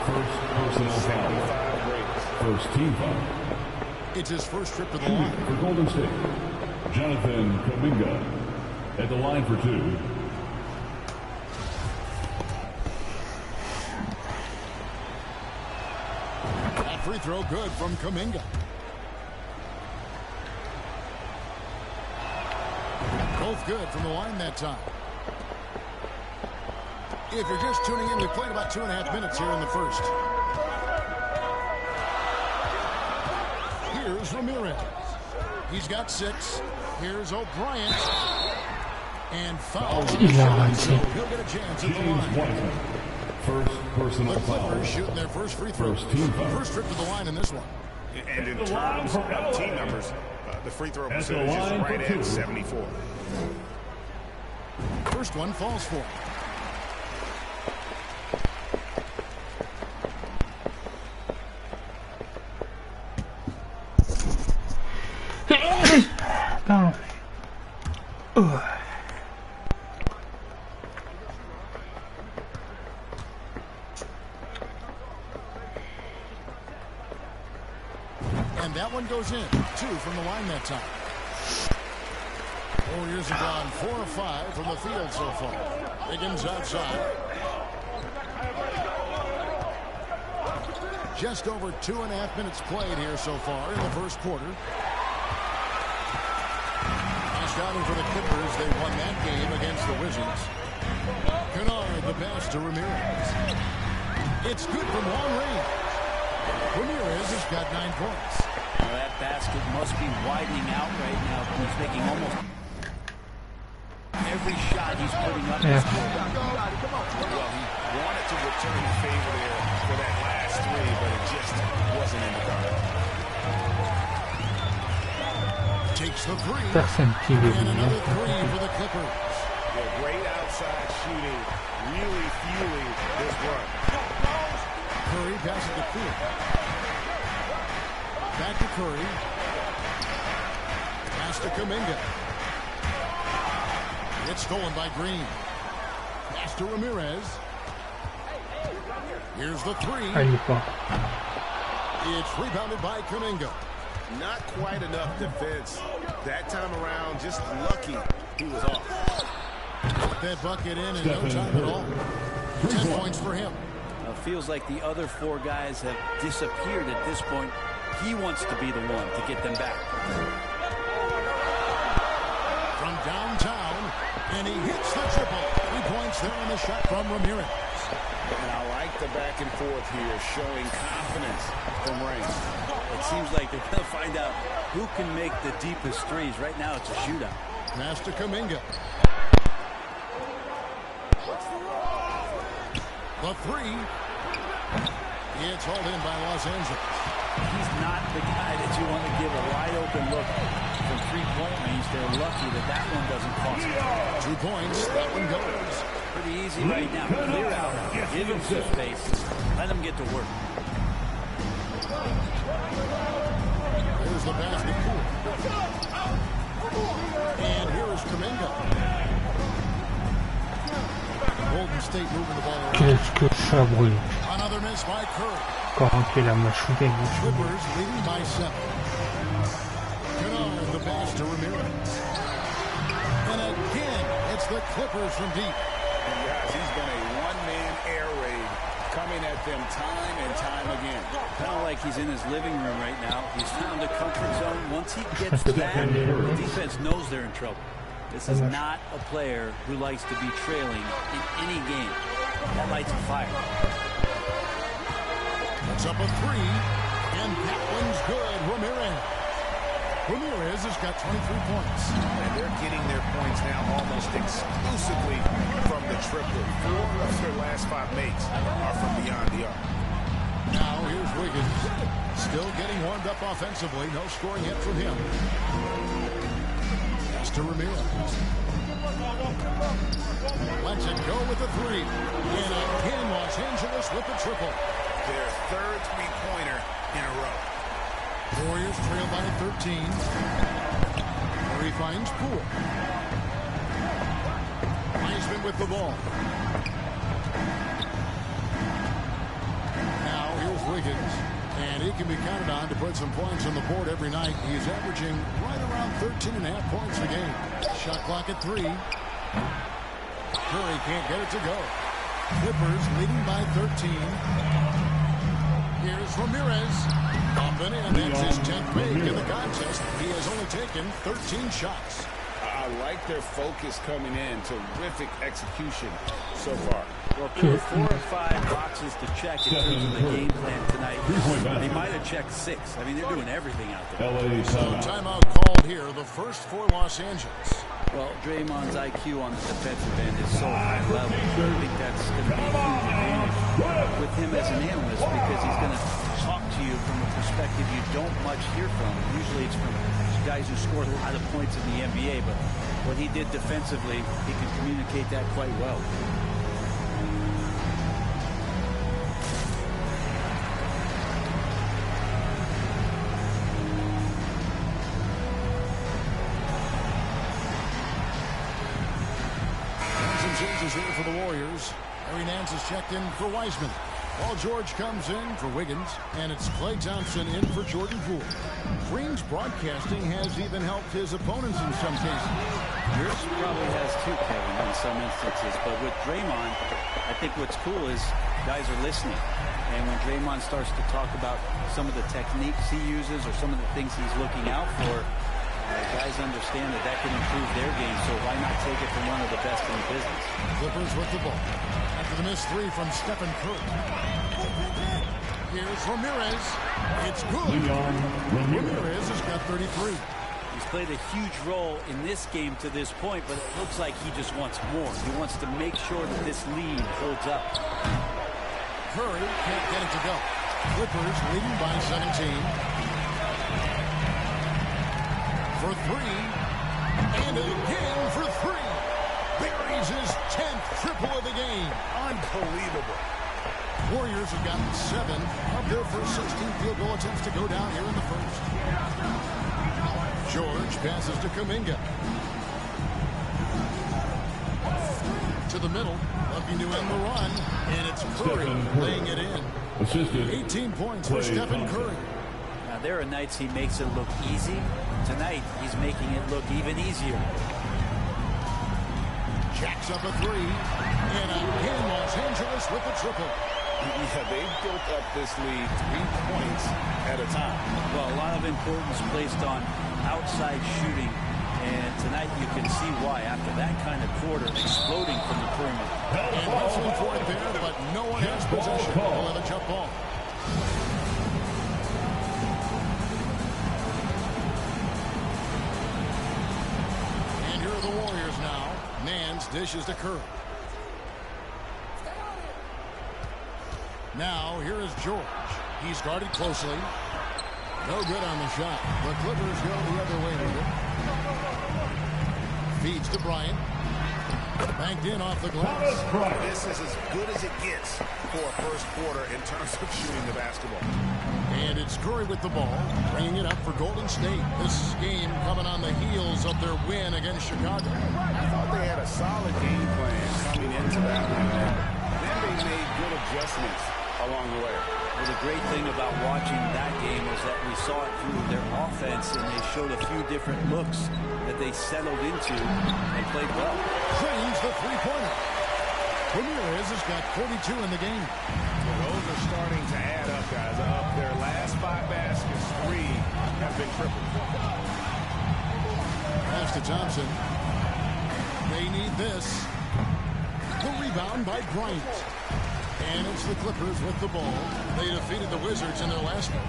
First personal foul. First team foul. It's his first trip to the line. For Golden State, Jonathan Kuminga at the line for two. That free throw good from Kuminga. Both good from the line that time. If you're just tuning in, we played about 2.5 minutes here in the first. Here's Ramirez. He's got 6. Here's O'Brien. And foul. He'll get a chance at the line. First personal the foul. Clippers shooting their first free throw. First team foul. First trip to the line in this one. And in terms of team numbers, the free throw percentage is right at 74. First one falls for him. And that one goes in. 2 from the line that time. Warriors have gone 4 of 5 from the field so far. Higgins outside. Just over 2.5 minutes played here so far in the first quarter. Starting for the Clippers, they won that game against the Wizards. Kennard, the pass to Ramirez. It's good from long range. Ramirez has got 9 points. Well, that basket must be widening out right now. He's making almost every shot he's putting up. Well, he wanted to return the favor there for that last 3, but it just wasn't in the dark. Takes the 3. Personne qui veut And venir. another 3 for the Clippers. Yeah, great outside shooting, really fueling this run. Curry passes to Poole. Back to Curry. Pass to Kuminga. It's stolen by Green. Pass to Ramirez. Here's the 3. It's rebounded by Kuminga. Not quite enough defense that time around. Just lucky he was off. Put that bucket in no time at all. 10 points for him. Feels like the other 4 guys have disappeared at this point. He wants to be the one to get them back. From downtown, and he hits the triple. 3 points there on the shot from Ramirez. And I like the back and forth here, showing confidence from range. It seems like they're going to find out who can make the deepest threes. Right now, it's a shootout. Pass to Kuminga. The 3. It's hauled in by Los Angeles. He's not the guy that you want to give a wide open look from 3-point range. They're lucky that that one doesn't cost them. 2 points. That one goes. Pretty easy right now. Clear out. Give him some space. Let him get to work. Here's the basket. And here is Kuminga. Golden State moving the ball around. Qu'est-ce que ça brûle. Another miss by Curry. Quand il a ma shooté. Clippers leading by 7. Kennard, the pass to Ramirez. And again, it's the Clippers from deep. And guys, he's been a one-man air raid coming at them time and time again. Kind of like he's in his living room right now. He's found a comfort zone. Once he gets that, the defense knows they're in trouble. This is not a player who likes to be trailing in any game. That lights a fire. It's up a three, and that one's good. Ramirez has got 23 points. And they're getting their points now almost exclusively from the triple. 4 of their last 5 makes are from beyond the arc. Now here's Wiggins. Still getting warmed up offensively. No scoring yet from him. That's to Ramirez. Let's it go with the three. And again, Los Angeles with the triple. Their third three-pointer in a row. Warriors trail by 13. Murray finds Poole. Wiseman with the ball. Now here's Wiggins. And he can be counted on to put some points on the board every night. He's averaging right around 13.5 points a game. Shot clock at 3. Curry can't get it to go. Clippers leading by 13. Here's Ramirez. Up and in. That's his 10th make in the contest. He has only taken 13 shots. I like their focus coming in. Terrific execution so far. Well, there were 4 or 5 boxes to check in terms of the game plan tonight. They might have checked 6. I mean, they're doing everything out there. So timeout called here. The first for Los Angeles. Well, Draymond's IQ on the defensive end is so high level. I think that's going to be a huge advantage with him as an analyst because he's going to talk to you from a perspective you don't much hear from. Usually it's from guys who scored a lot of points in the NBA, but what he did defensively, he can communicate that quite well. Changes here for the Warriors. Larry Nance is checked in for Wiseman. Paul George comes in for Wiggins, and it's Klay Thompson in for Jordan Poole. Green's broadcasting has even helped his opponents in some cases. Yours probably has too, Kevin, in some instances. But with Draymond, I think what's cool is guys are listening. And when Draymond starts to talk about some of the techniques he uses or some of the things he's looking out for, guys understand that that can improve their game, so why not take it from one of the best in the business? Clippers with the ball. After the missed 3 from Stephen Curry. Here's Ramirez. It's good. Ramirez has got 33. He's played a huge role in this game to this point, but it looks like he just wants more. He wants to make sure that this lead holds up. Curry can't get it to go. Clippers leading by 17. For 3, and again for 3. Buries his 10th triple of the game. Unbelievable. Warriors have gotten 7 of their first 16 field goal attempts to go down here in the first. George passes to Kuminga. To the middle, looking to end the run, and it's Curry laying it in. 18 points for Stephen Curry. Now, there are nights he makes it look easy. Tonight, he's making it look even easier. Jacks up a 3, and again Los Angeles with the triple. Yeah, they've built up this lead 3 points at a time. Well, a lot of importance placed on outside shooting, and tonight you can see why after that kind of quarter exploding from the perimeter. And wrestling for it there, but no one has possession. We'll have a jump ball. The Warriors now. Nance dishes to Curry. Now here is George. He's guarded closely. No good on the shot. The Clippers go the other way with it. Feeds to Bryant. Banked in off the glass. This is as good as it gets for a first quarter in terms of shooting the basketball. And it's Curry with the ball, bringing it up for Golden State. This game coming on the heels of their win against Chicago. I thought they had a solid game plan coming into that one. Then they made good adjustments along the way. Well, the great thing about watching that game was that we saw it through their offense, and they showed a few different looks that they settled into and played well. Drains the three-pointer. Ramirez has got 42 in the game. Well, those are starting to add up, guys. Of their last 5 baskets, 3 have been tripled. Pass to Thompson. They need this. The rebound by Bryant. And it's the Clippers with the ball. They defeated the Wizards in their last one.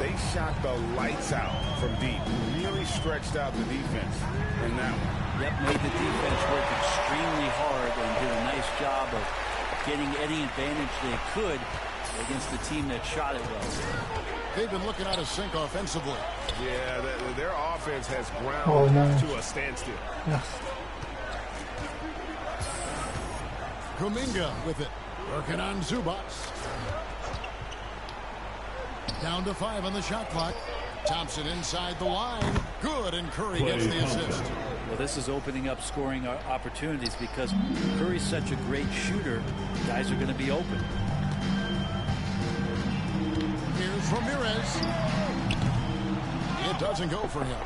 They shot the lights out from deep. Really stretched out the defense in that one. Yep, made the defense work extremely hard and did a nice job of getting any advantage they could against the team that shot it well. They've been looking out of sync offensively. Yeah, their offense has ground to a standstill. Yeah. Kuminga with it. Working on Zubac. Down to 5 on the shot clock. Thompson inside the line. Good, and Curry gets the assist. Well, this is opening up scoring opportunities because Curry's such a great shooter. Guys are going to be open. Here's Ramirez. It doesn't go for him.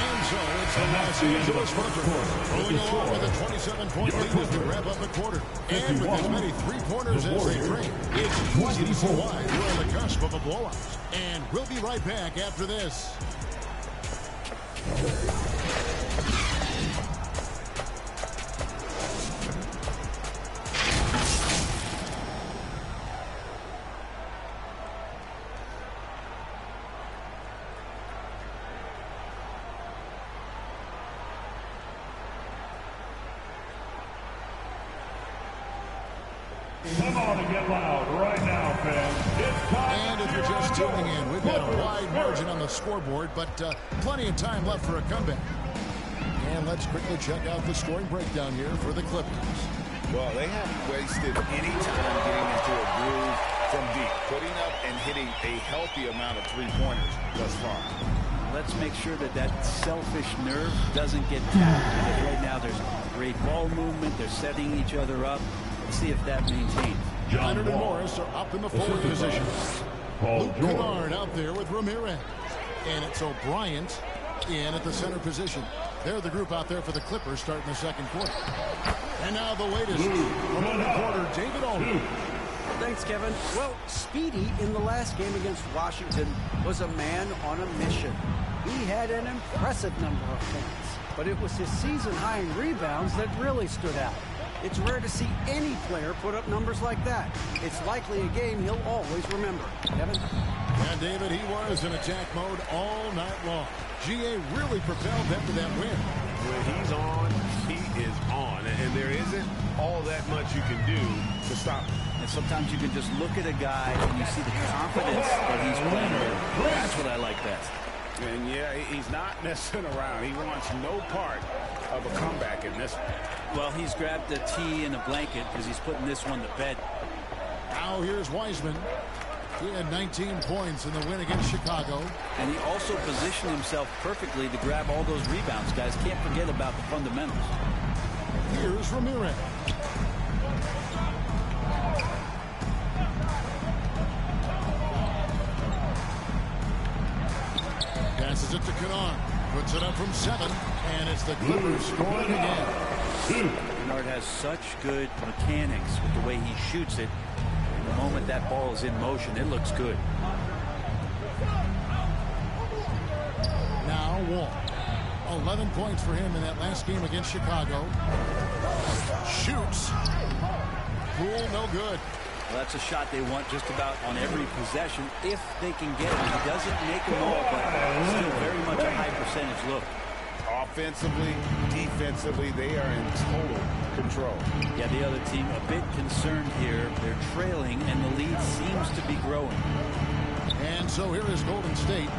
And so it's the Los Angeles Clippers rolling along with a 27-point lead as we wrap up the quarter. And with as many three-pointers as they bring, it's easy to see why we're on the cusp of a blowout. And we'll be right back after this. Come on and get loud right now, fans. It's time. And if you're just tuning in, we've got a wide margin on the scoreboard, but plenty of time left for a comeback. And let's quickly check out the scoring breakdown here for the Clippers. Well, they haven't wasted any time getting into a groove from deep, putting up and hitting a healthy amount of three-pointers thus far. Let's make sure that that selfish nerve doesn't get tapped. Because right now there's great ball movement. They're setting each other up. Let's see if that maintains. Leonard and Morris are up in the forward position. Luke Kennard out there with Ramirez. And it's O'Brien in at the center position. They're the group out there for the Clippers starting the second quarter. And now the latest from the quarter, David Aldridge. Thanks, Kevin. Well, Speedy in the last game against Washington was a man on a mission. He had an impressive number of points, but it was his season high in rebounds that really stood out. It's rare to see any player put up numbers like that. It's likely a game he'll always remember. Kevin? And David, he was in attack mode all night long. GA really propelled them to that win. When he's on, he is on. And there isn't all that much you can do to stop him. And sometimes you can just look at a guy and you see the confidence that he's playing with. That's what I like best. And yeah, he's not messing around. He wants no part of a comeback in this one. Well, he's grabbed a tee and a blanket because he's putting this one to bed. Now here's Wiseman. He had 19 points in the win against Chicago. And he also positioned himself perfectly to grab all those rebounds, guys. Can't forget about the fundamentals. Here's Ramirez. Passes it to Kennard. Puts it up from 7. And it's the Clippers scoring again. Kennard has such good mechanics with the way he shoots it. The moment that ball is in motion, it looks good. Now Wall. 11 points for him in that last game against Chicago. Shoots. Cool, no good. Well, that's a shot they want just about on every possession if they can get it. He doesn't make them all, but still very much a high percentage look. Offensively, defensively, they are in total control. Yeah, the other team a bit concerned here. They're trailing, and the lead seems to be growing. And so here is Golden State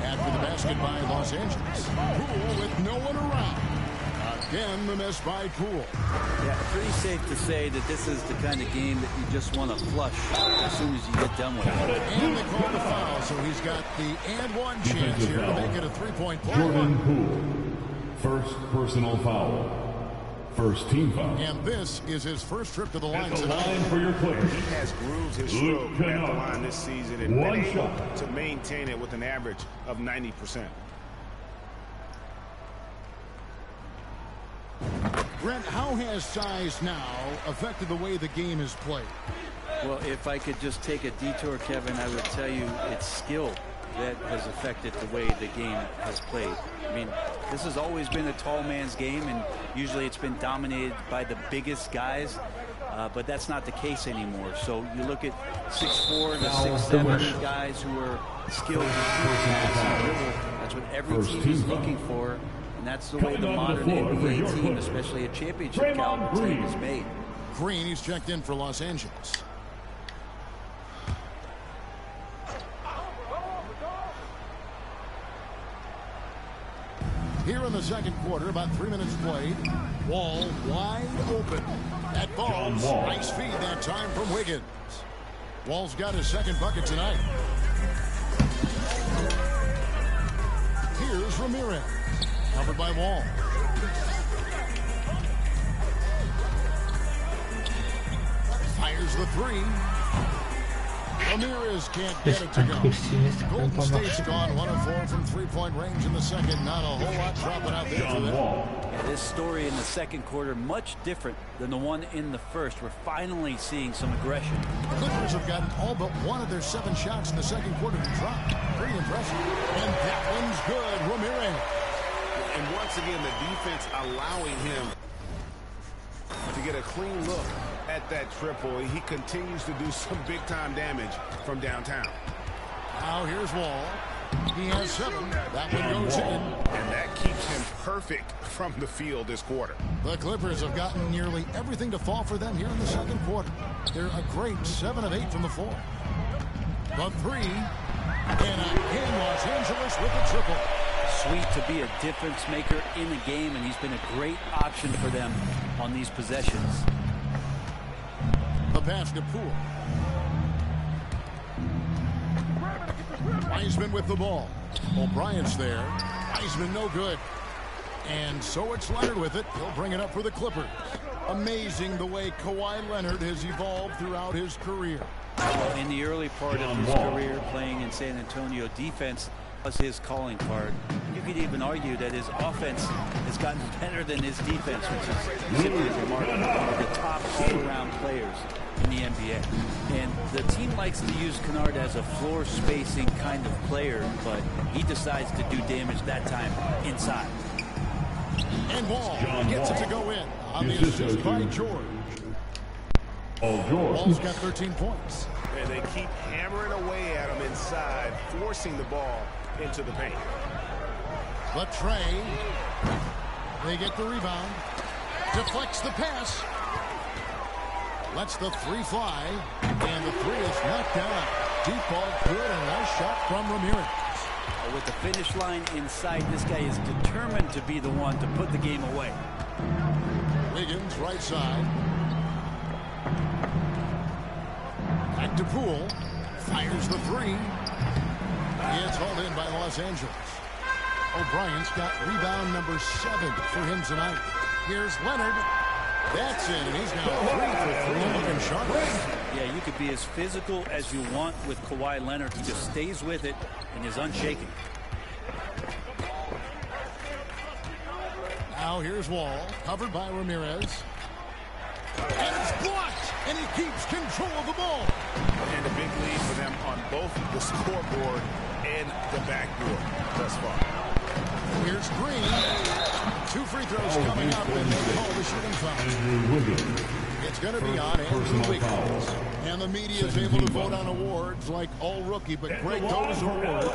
after the basket by Los Angeles. Poole with no one around. Again, the miss by Poole. Yeah, pretty safe to say that this is the kind of game that you just want to flush as soon as you get done with it. And they call the foul, so he's got the and one chance here to make it a three-point play. Jordan Poole, first personal foul. First team foul. And this is his first trip to the line tonight. Line for your Clippers. He has grooved his stroke at the line this season and been able to maintain it with an average of 90%. Brent, how has size now affected the way the game is played? Well, if I could just take a detour, Kevin, I would tell you it's skill that has affected the way the game has played. I mean, this has always been a tall man's game, and usually it's been dominated by the biggest guys, but that's not the case anymore. So you look at 6'4" to 6'7" guys who are skilled to dribble. That's what every team is looking for, and that's the way the modern NBA team, especially a championship caliber team, is made. Green, he's checked in for Los Angeles. Here in the second quarter, about 3 minutes played. Wall wide open. That ball's nice feed that time from Wiggins. Wall's got his second bucket tonight. Here's Ramirez. Covered by Wall. Fires the three. Ramirez can't get it to go. Golden State's gone 1 of 4 from three-point range in the second. Not a whole lot dropping out there for them. Yeah, this story in the second quarter much different than the one in the first. We're finally seeing some aggression. The Clippers have gotten all but 1 of their 7 shots in the second quarter to drop. Pretty impressive. And that one's good. Ramirez. And once again, the defense allowing him to get a clean look at that triple. He continues to do some big-time damage from downtown. Now here's Wall. He has 7. That one goes in. And that keeps him perfect from the field this quarter. The Clippers have gotten nearly everything to fall for them here in the second quarter. They're a great 7 of 8 from the floor. The 3. And again, Los Angeles with the triple. Sweet to be a difference maker in the game, and he's been a great option for them on these possessions. The pass to Poole. Wiseman with the ball. O'Brien's there. Wiseman no good. And so it's Leonard with it. He'll bring it up for the Clippers. Amazing the way Kawhi Leonard has evolved throughout his career. Well, in the early part of his career playing in San Antonio, defense was his calling card. You could even argue that his offense has gotten better than his defense, which is simply remarkable. One of the top all-around players in the NBA. And the team likes to use Kennard as a floor spacing kind of player, but he decides to do damage that time inside. And Wall gets it to go in on the assist by George. Wall's got 13 points. And they keep hammering away at him inside, forcing the ball into the paint. But Trey, they get the rebound, deflects the pass, lets the 3 fly, and the 3 is knocked down. Deep ball good, and a nice shot from Ramirez. With the finish line inside, this guy is determined to be the one to put the game away. Wiggins, right side. Back to Poole. Fires the 3. It's hauled in by Los Angeles. O'Brien's got rebound number 7 for him tonight. Here's Leonard. That's in, and he's now 3 for 3, looking sharp. Yeah, you could be as physical as you want with Kawhi Leonard. He just stays with it and is unshaken. Now here's Wall, covered by Ramirez. And it's blocked, and he keeps control of the ball. And a big lead for them on both the scoreboard and the backboard thus far. Here's Green. 2 free throws coming up, and they call the shooting foul. It's going to be on Andrew Wiggins. And the media is able to vote on awards like all rookie, but Greg, those awards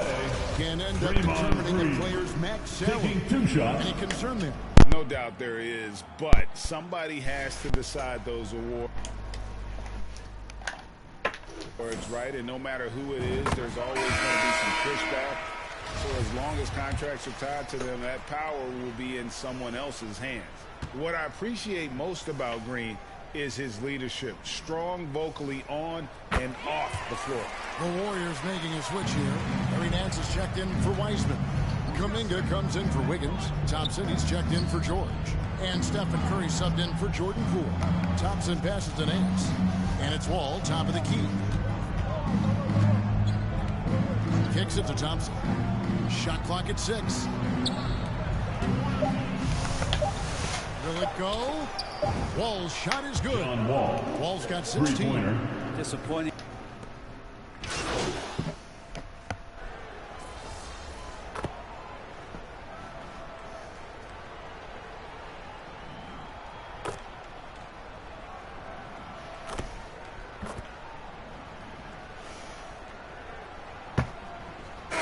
can end up determining the player's max salary. Any concern there? No doubt there is, but somebody has to decide those awards, right? And no matter who it is, there's always going to be some pushback. So as long as contracts are tied to them, that power will be in someone else's hands. What I appreciate most about Green is his leadership. Strong vocally on and off the floor. The Warriors making a switch here. Larry Nance is checked in for Wiseman. Kuminga comes in for Wiggins. Thompson, he's checked in for George. And Stephen Curry subbed in for Jordan Poole. Thompson passes to Nance. And it's Wall, top of the key. Kicks it to Thompson. Shot clock at 6. Will it go? Wall's shot is good. John Wall. Wall's got 16. Three-pointer. Disappointing.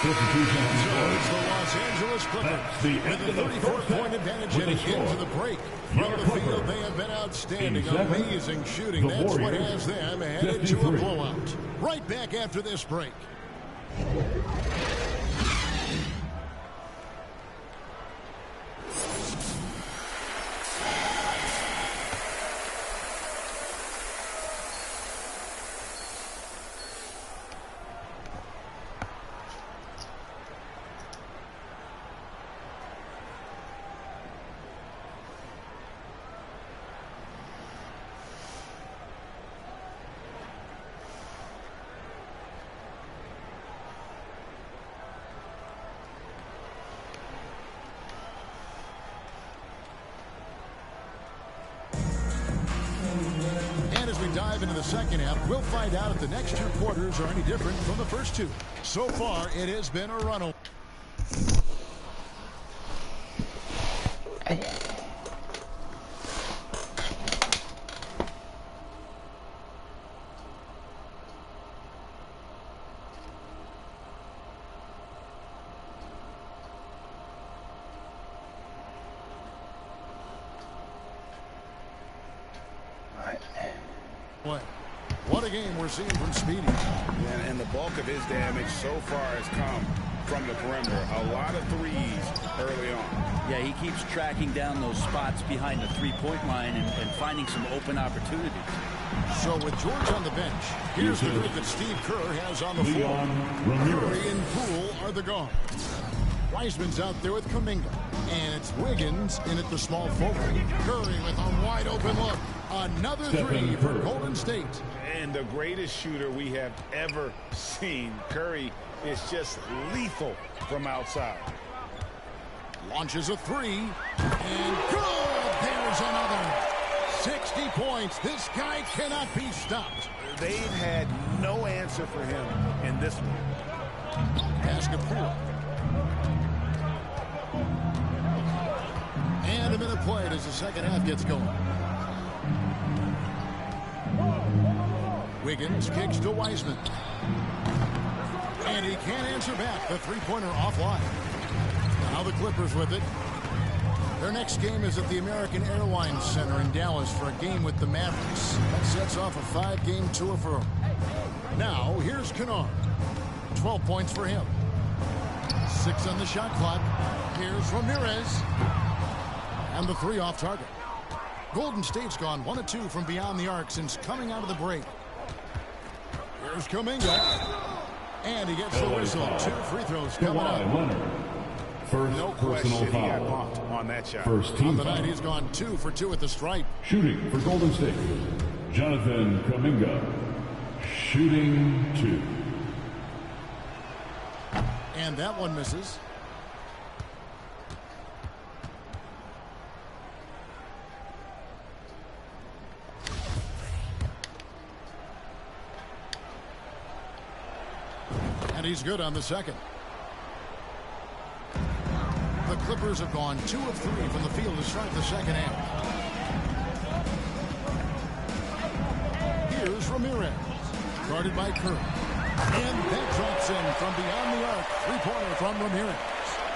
So it's the Los Angeles Clippers with a 34-point advantage heading into the break. From the field, they have been outstanding. Amazing shooting. That's what has them headed to a blowout. Right back after this break. Dive into the second half. We'll find out if the next two quarters are any different from the first two. So far, it has been a run. What a game we're seeing from Speedy. And the bulk of his damage so far has come from the perimeter. A lot of threes early on. Yeah, he keeps tracking down those spots behind the three-point line and finding some open opportunities. So with George on the bench, here's the group that Steve Kerr has on the floor. Curry and Poole are the guards. Wiseman's out there with Kuminga. And it's Wiggins in at the small forward. Curry with a wide open look. Another three for Golden State. And the greatest shooter we have ever seen. Curry is just lethal from outside. Launches a three. And good! There's another. 60 points. This guy cannot be stopped. They've had no answer for him in this one. Pass to Poole. And a minute played as the second half gets going. Wiggins kicks to Wiseman. And he can't answer back. The three-pointer offline. Now the Clippers with it. Their next game is at the American Airlines Center in Dallas for a game with the Mavericks. That sets off a 5-game tour for them. Now, here's Kennard. 12 points for him. 6 on the shot clock. Here's Ramirez. And the three off target. Golden State's gone 1 of 2 from beyond the arc since coming out of the break. Here's Kuminga. And he gets the whistle. 2 free throws coming up. First no personal question foul. He got bumped on that shot. First team on the foul. night, he's gone 2 for 2 at the stripe. Shooting for Golden State, Jonathan Kuminga. Shooting 2. And that one misses. And he's good on the second. The Clippers have gone 2 of 3 from the field to start the second half. Here's Ramirez, guarded by Curry. And that drops in from beyond the arc. Three-pointer from Ramirez.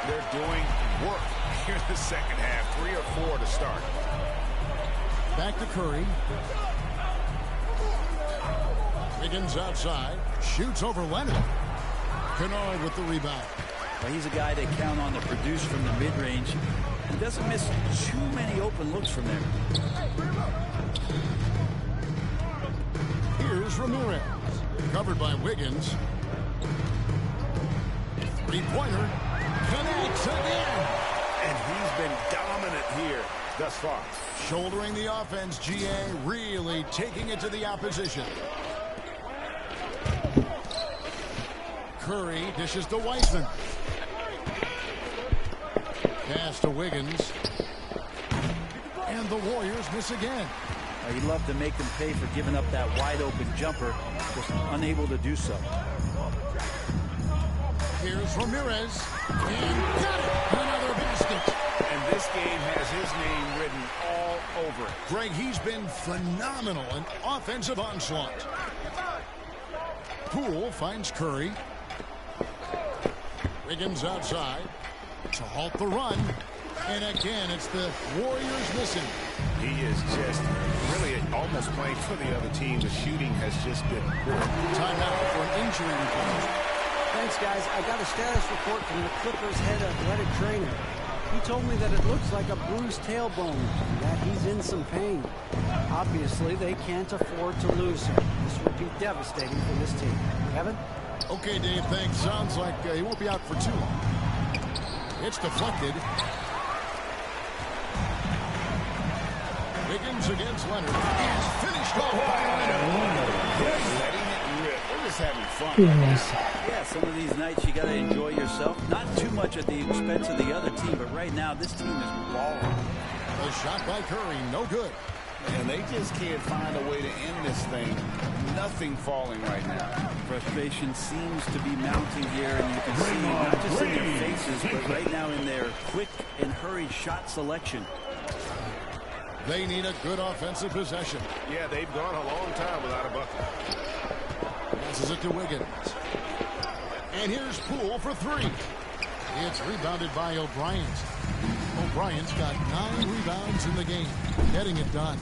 They're doing work here in the second half. 3 or 4 to start. Back to Curry. Wiggins outside. Shoots over Leonard. Kennard with the rebound. Well, he's a guy they count on to produce from the mid-range. He doesn't miss too many open looks from there. Here's Ramirez. Covered by Wiggins. Three-pointer. Connects again. And he's been dominant here thus far. Shouldering the offense, GA really taking it to the opposition. Curry dishes to Wiseman. Pass to Wiggins. And And the Warriors miss again. He'd love to make them pay for giving up that wide-open jumper, just unable to do so. Here's Ramirez. And got it! Another basket. And this game has his name written all over it. Greg, he's been phenomenal in offensive onslaught. Poole finds Curry. Wiggins outside to halt the run. And again, it's the Warriors missing. He is just really almost playing for the other team. The shooting has just been poor. Timeout for an injury report. Thanks, guys. I got a status report from the Clippers' head athletic trainer. He told me that it looks like a bruised tailbone and that he's in some pain. Obviously, they can't afford to lose him. This would be devastating for this team. Kevin? Okay, Dave, thanks. Sounds like he won't be out for too long. It's deflected. Wiggins against Leonard. He's finished off by Leonard. Letting it rip. They're just having fun. Yeah, some of these nights you got to enjoy yourself. Not too much at the expense of the other team, but right now this team is balling. A shot by Curry, no good. And they just can't find a way to end this thing. Nothing falling right now. Frustration seems to be mounting here, and you can see not just in their faces, but right now in their quick and hurried shot selection. They need a good offensive possession. Yeah, they've gone a long time without a bucket. Passes it to Wiggins. And here's Poole for three. It's rebounded by O'Brien. O'Brien's got 9 rebounds in the game, getting it done.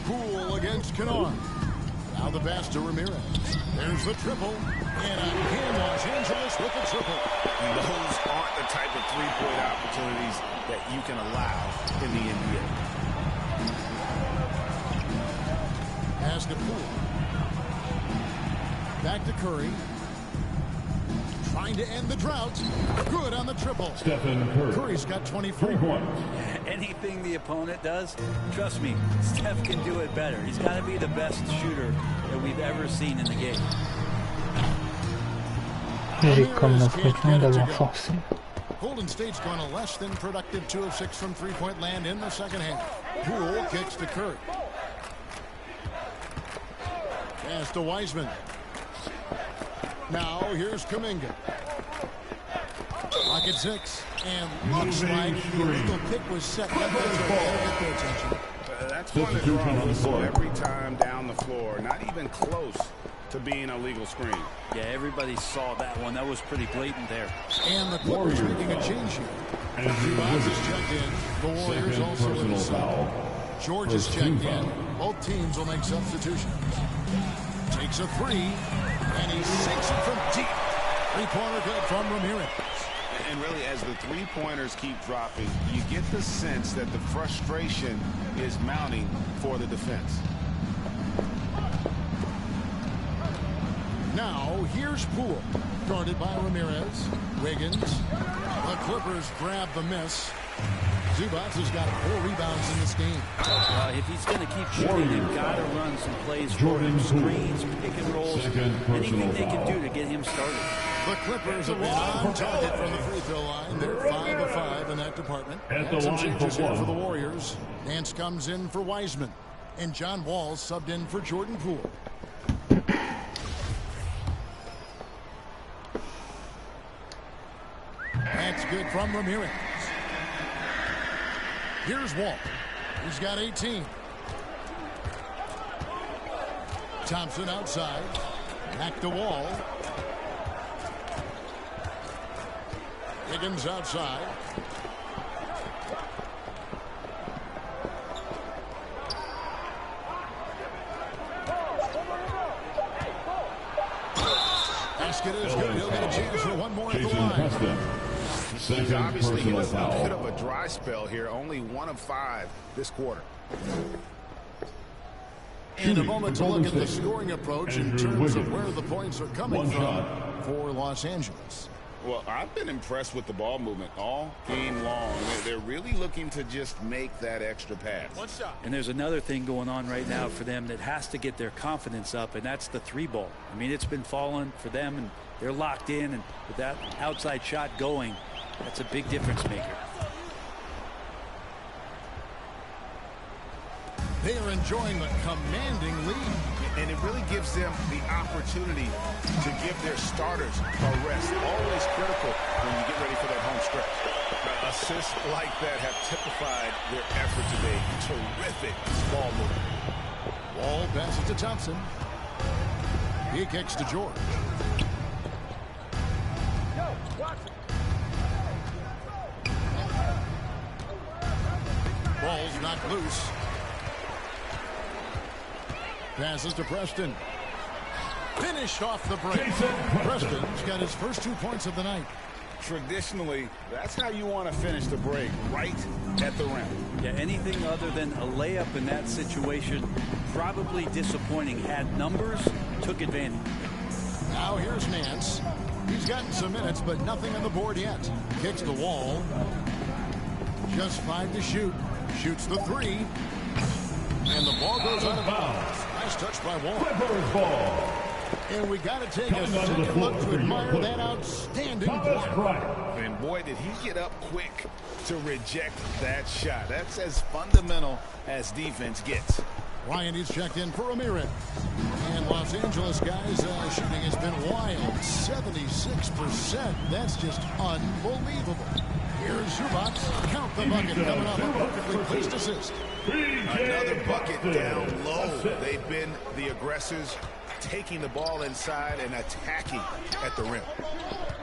Poole against Kennard. Now the pass to Ramirez. There's the triple. And again, Los Angeles with the triple. And those aren't the type of three-point opportunities that you can allow in the NBA. Pass to Poole. Back to Curry. Trying to end the drought. Good on the triple. Stephen Curry. Curry's got 24 points. Anything the opponent does, trust me, Steph can do it better. He's got to be the best shooter that we've ever seen in the game. J'ai comme l'impression d'avoir forcé. Golden State's gone a less than productive 2 of 6 from three-point land in the second half. Poole kicks to Curry. Pass to Wiseman. Now here's Kuminga. Pocket 6. And looks like the illegal pick was set. That's one to draw a whistle every time down the floor. Not even close to being a legal screen. Yeah, everybody saw that one. That was pretty blatant there. And the Clippers making a change here. Rebounds is checked in. The Warriors also in the foul. George is checked in. Both teams will make substitutions. Takes a three. And he sinks it from deep. Three-pointer good from Ramirez. And really, as the three-pointers keep dropping, you get the sense that the frustration is mounting for the defense. Now, here's Poole. Guarded by Ramirez. Wiggins. The Clippers grab the miss. Zubats has got 4 rebounds in this game. If he's going to keep shooting, they've got to run some plays for him. Screens, pick and rolls, anything they can do to get him started. The Clippers have been on target from the free throw line. They're 5 of 5 in that department. And some changes here for the Warriors. Nance comes in for Wiseman. And John Wall subbed in for Jordan Poole. That's good from Ramirez. Here's Wall. He's got 18. Thompson outside. Back to Wall. Higgins outside. Basket is good. He'll get a chance for one more at the line. He's obviously in a bit of a dry spell here. Only 1 of 5 this quarter. And a moment to look at the scoring approach in terms of where the points are coming from for Los Angeles. Well, I've been impressed with the ball movement all game long. They're really looking to just make that extra pass. One shot. And there's another thing going on right now for them that has to get their confidence up, and that's the 3-ball. I mean, it's been falling for them, and they're locked in, and with that outside shot going, That's a big difference maker. They are enjoying the commanding lead. And it really gives them the opportunity to give their starters a rest. Always critical when you get ready for that home stretch. Assists like that have typified their effort today. Terrific ball movement. Wall passes to Thompson. He kicks to George. Ball's knocked loose. Passes to Preston. Finished off the break. Preston's got his first 2 points of the night. Traditionally, that's how you want to finish the break, right at the rim. Yeah, anything other than a layup in that situation, probably disappointing. Had numbers, took advantage. Now here's Nance. He's gotten some minutes, but nothing on the board yet. Kicks the wall. Just 5 to shoot. Shoots the 3. And the ball goes out of bounds. Nice touch by Wall. Clippers ball. And we got to take a second look to admire that outstanding play. And boy, did he get up quick to reject that shot. That's as fundamental as defense gets. Ryan is checked in for Ramirez. And Los Angeles guys, shooting has been wild. 76%. That's just unbelievable. Here's Zubac. Count the bucket coming up. A perfectly placed assist. Another bucket down low. They've been the aggressors, taking the ball inside and attacking at the rim.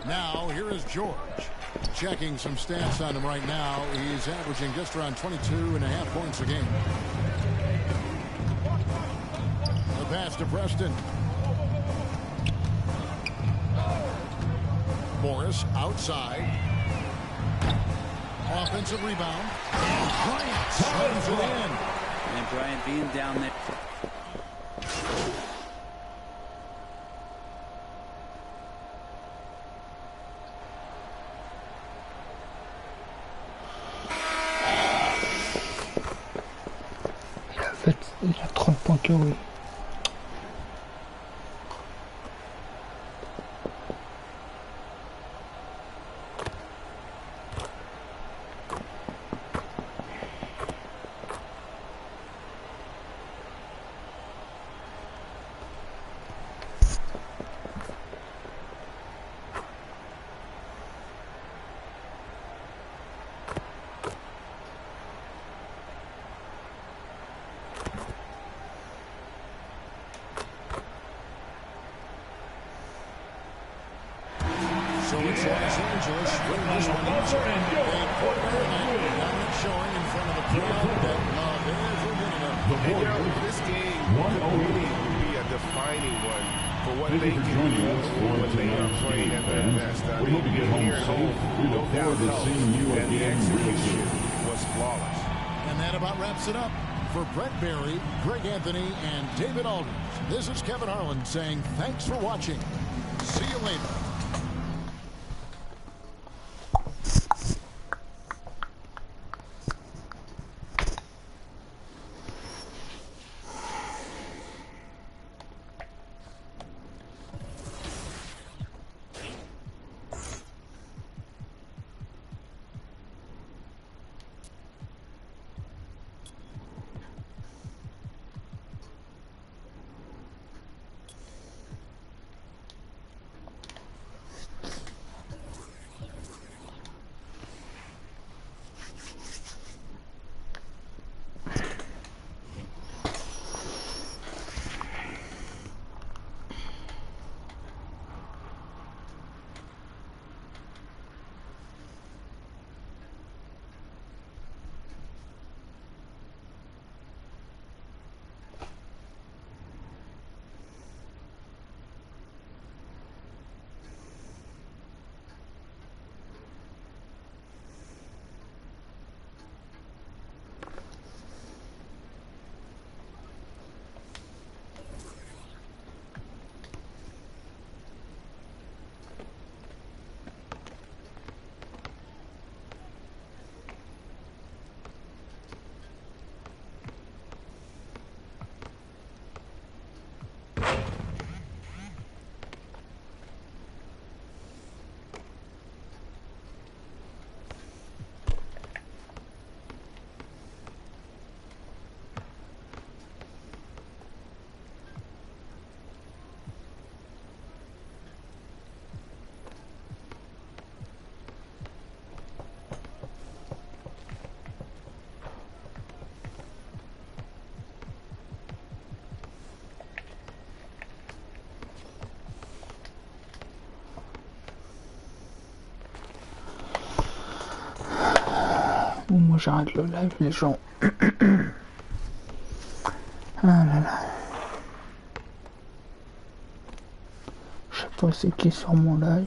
Now, here is George. Checking some stats on him right now. He's averaging just around 22.5 points a game. The pass to Preston. Morris outside. Offensive rebound. And Bryant slams it in. And Bryant being down there. Il a 30 points carrés. So it's Los Angeles winning this one easy. A quarter-night dominant showing in front of the crowd that love every minute of it. And you know, this game really will be a defining one for what they can do when they are playing at their best. We hope you get home safe. We look forward to seeing you again really soon. Was flawless. And that about wraps it up. For Brett Barry, Greg Anthony, and David Aldridge, this is Kevin Harlan saying thanks for watching. See you later. Bon, moi j'arrête le live, les gens. Ah là là. Je sais pas c'est qui sur mon live.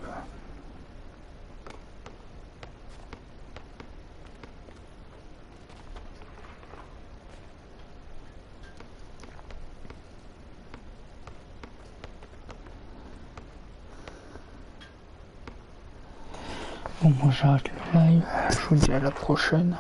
Bon, moi j'arrête le live. Je vous dis à la prochaine.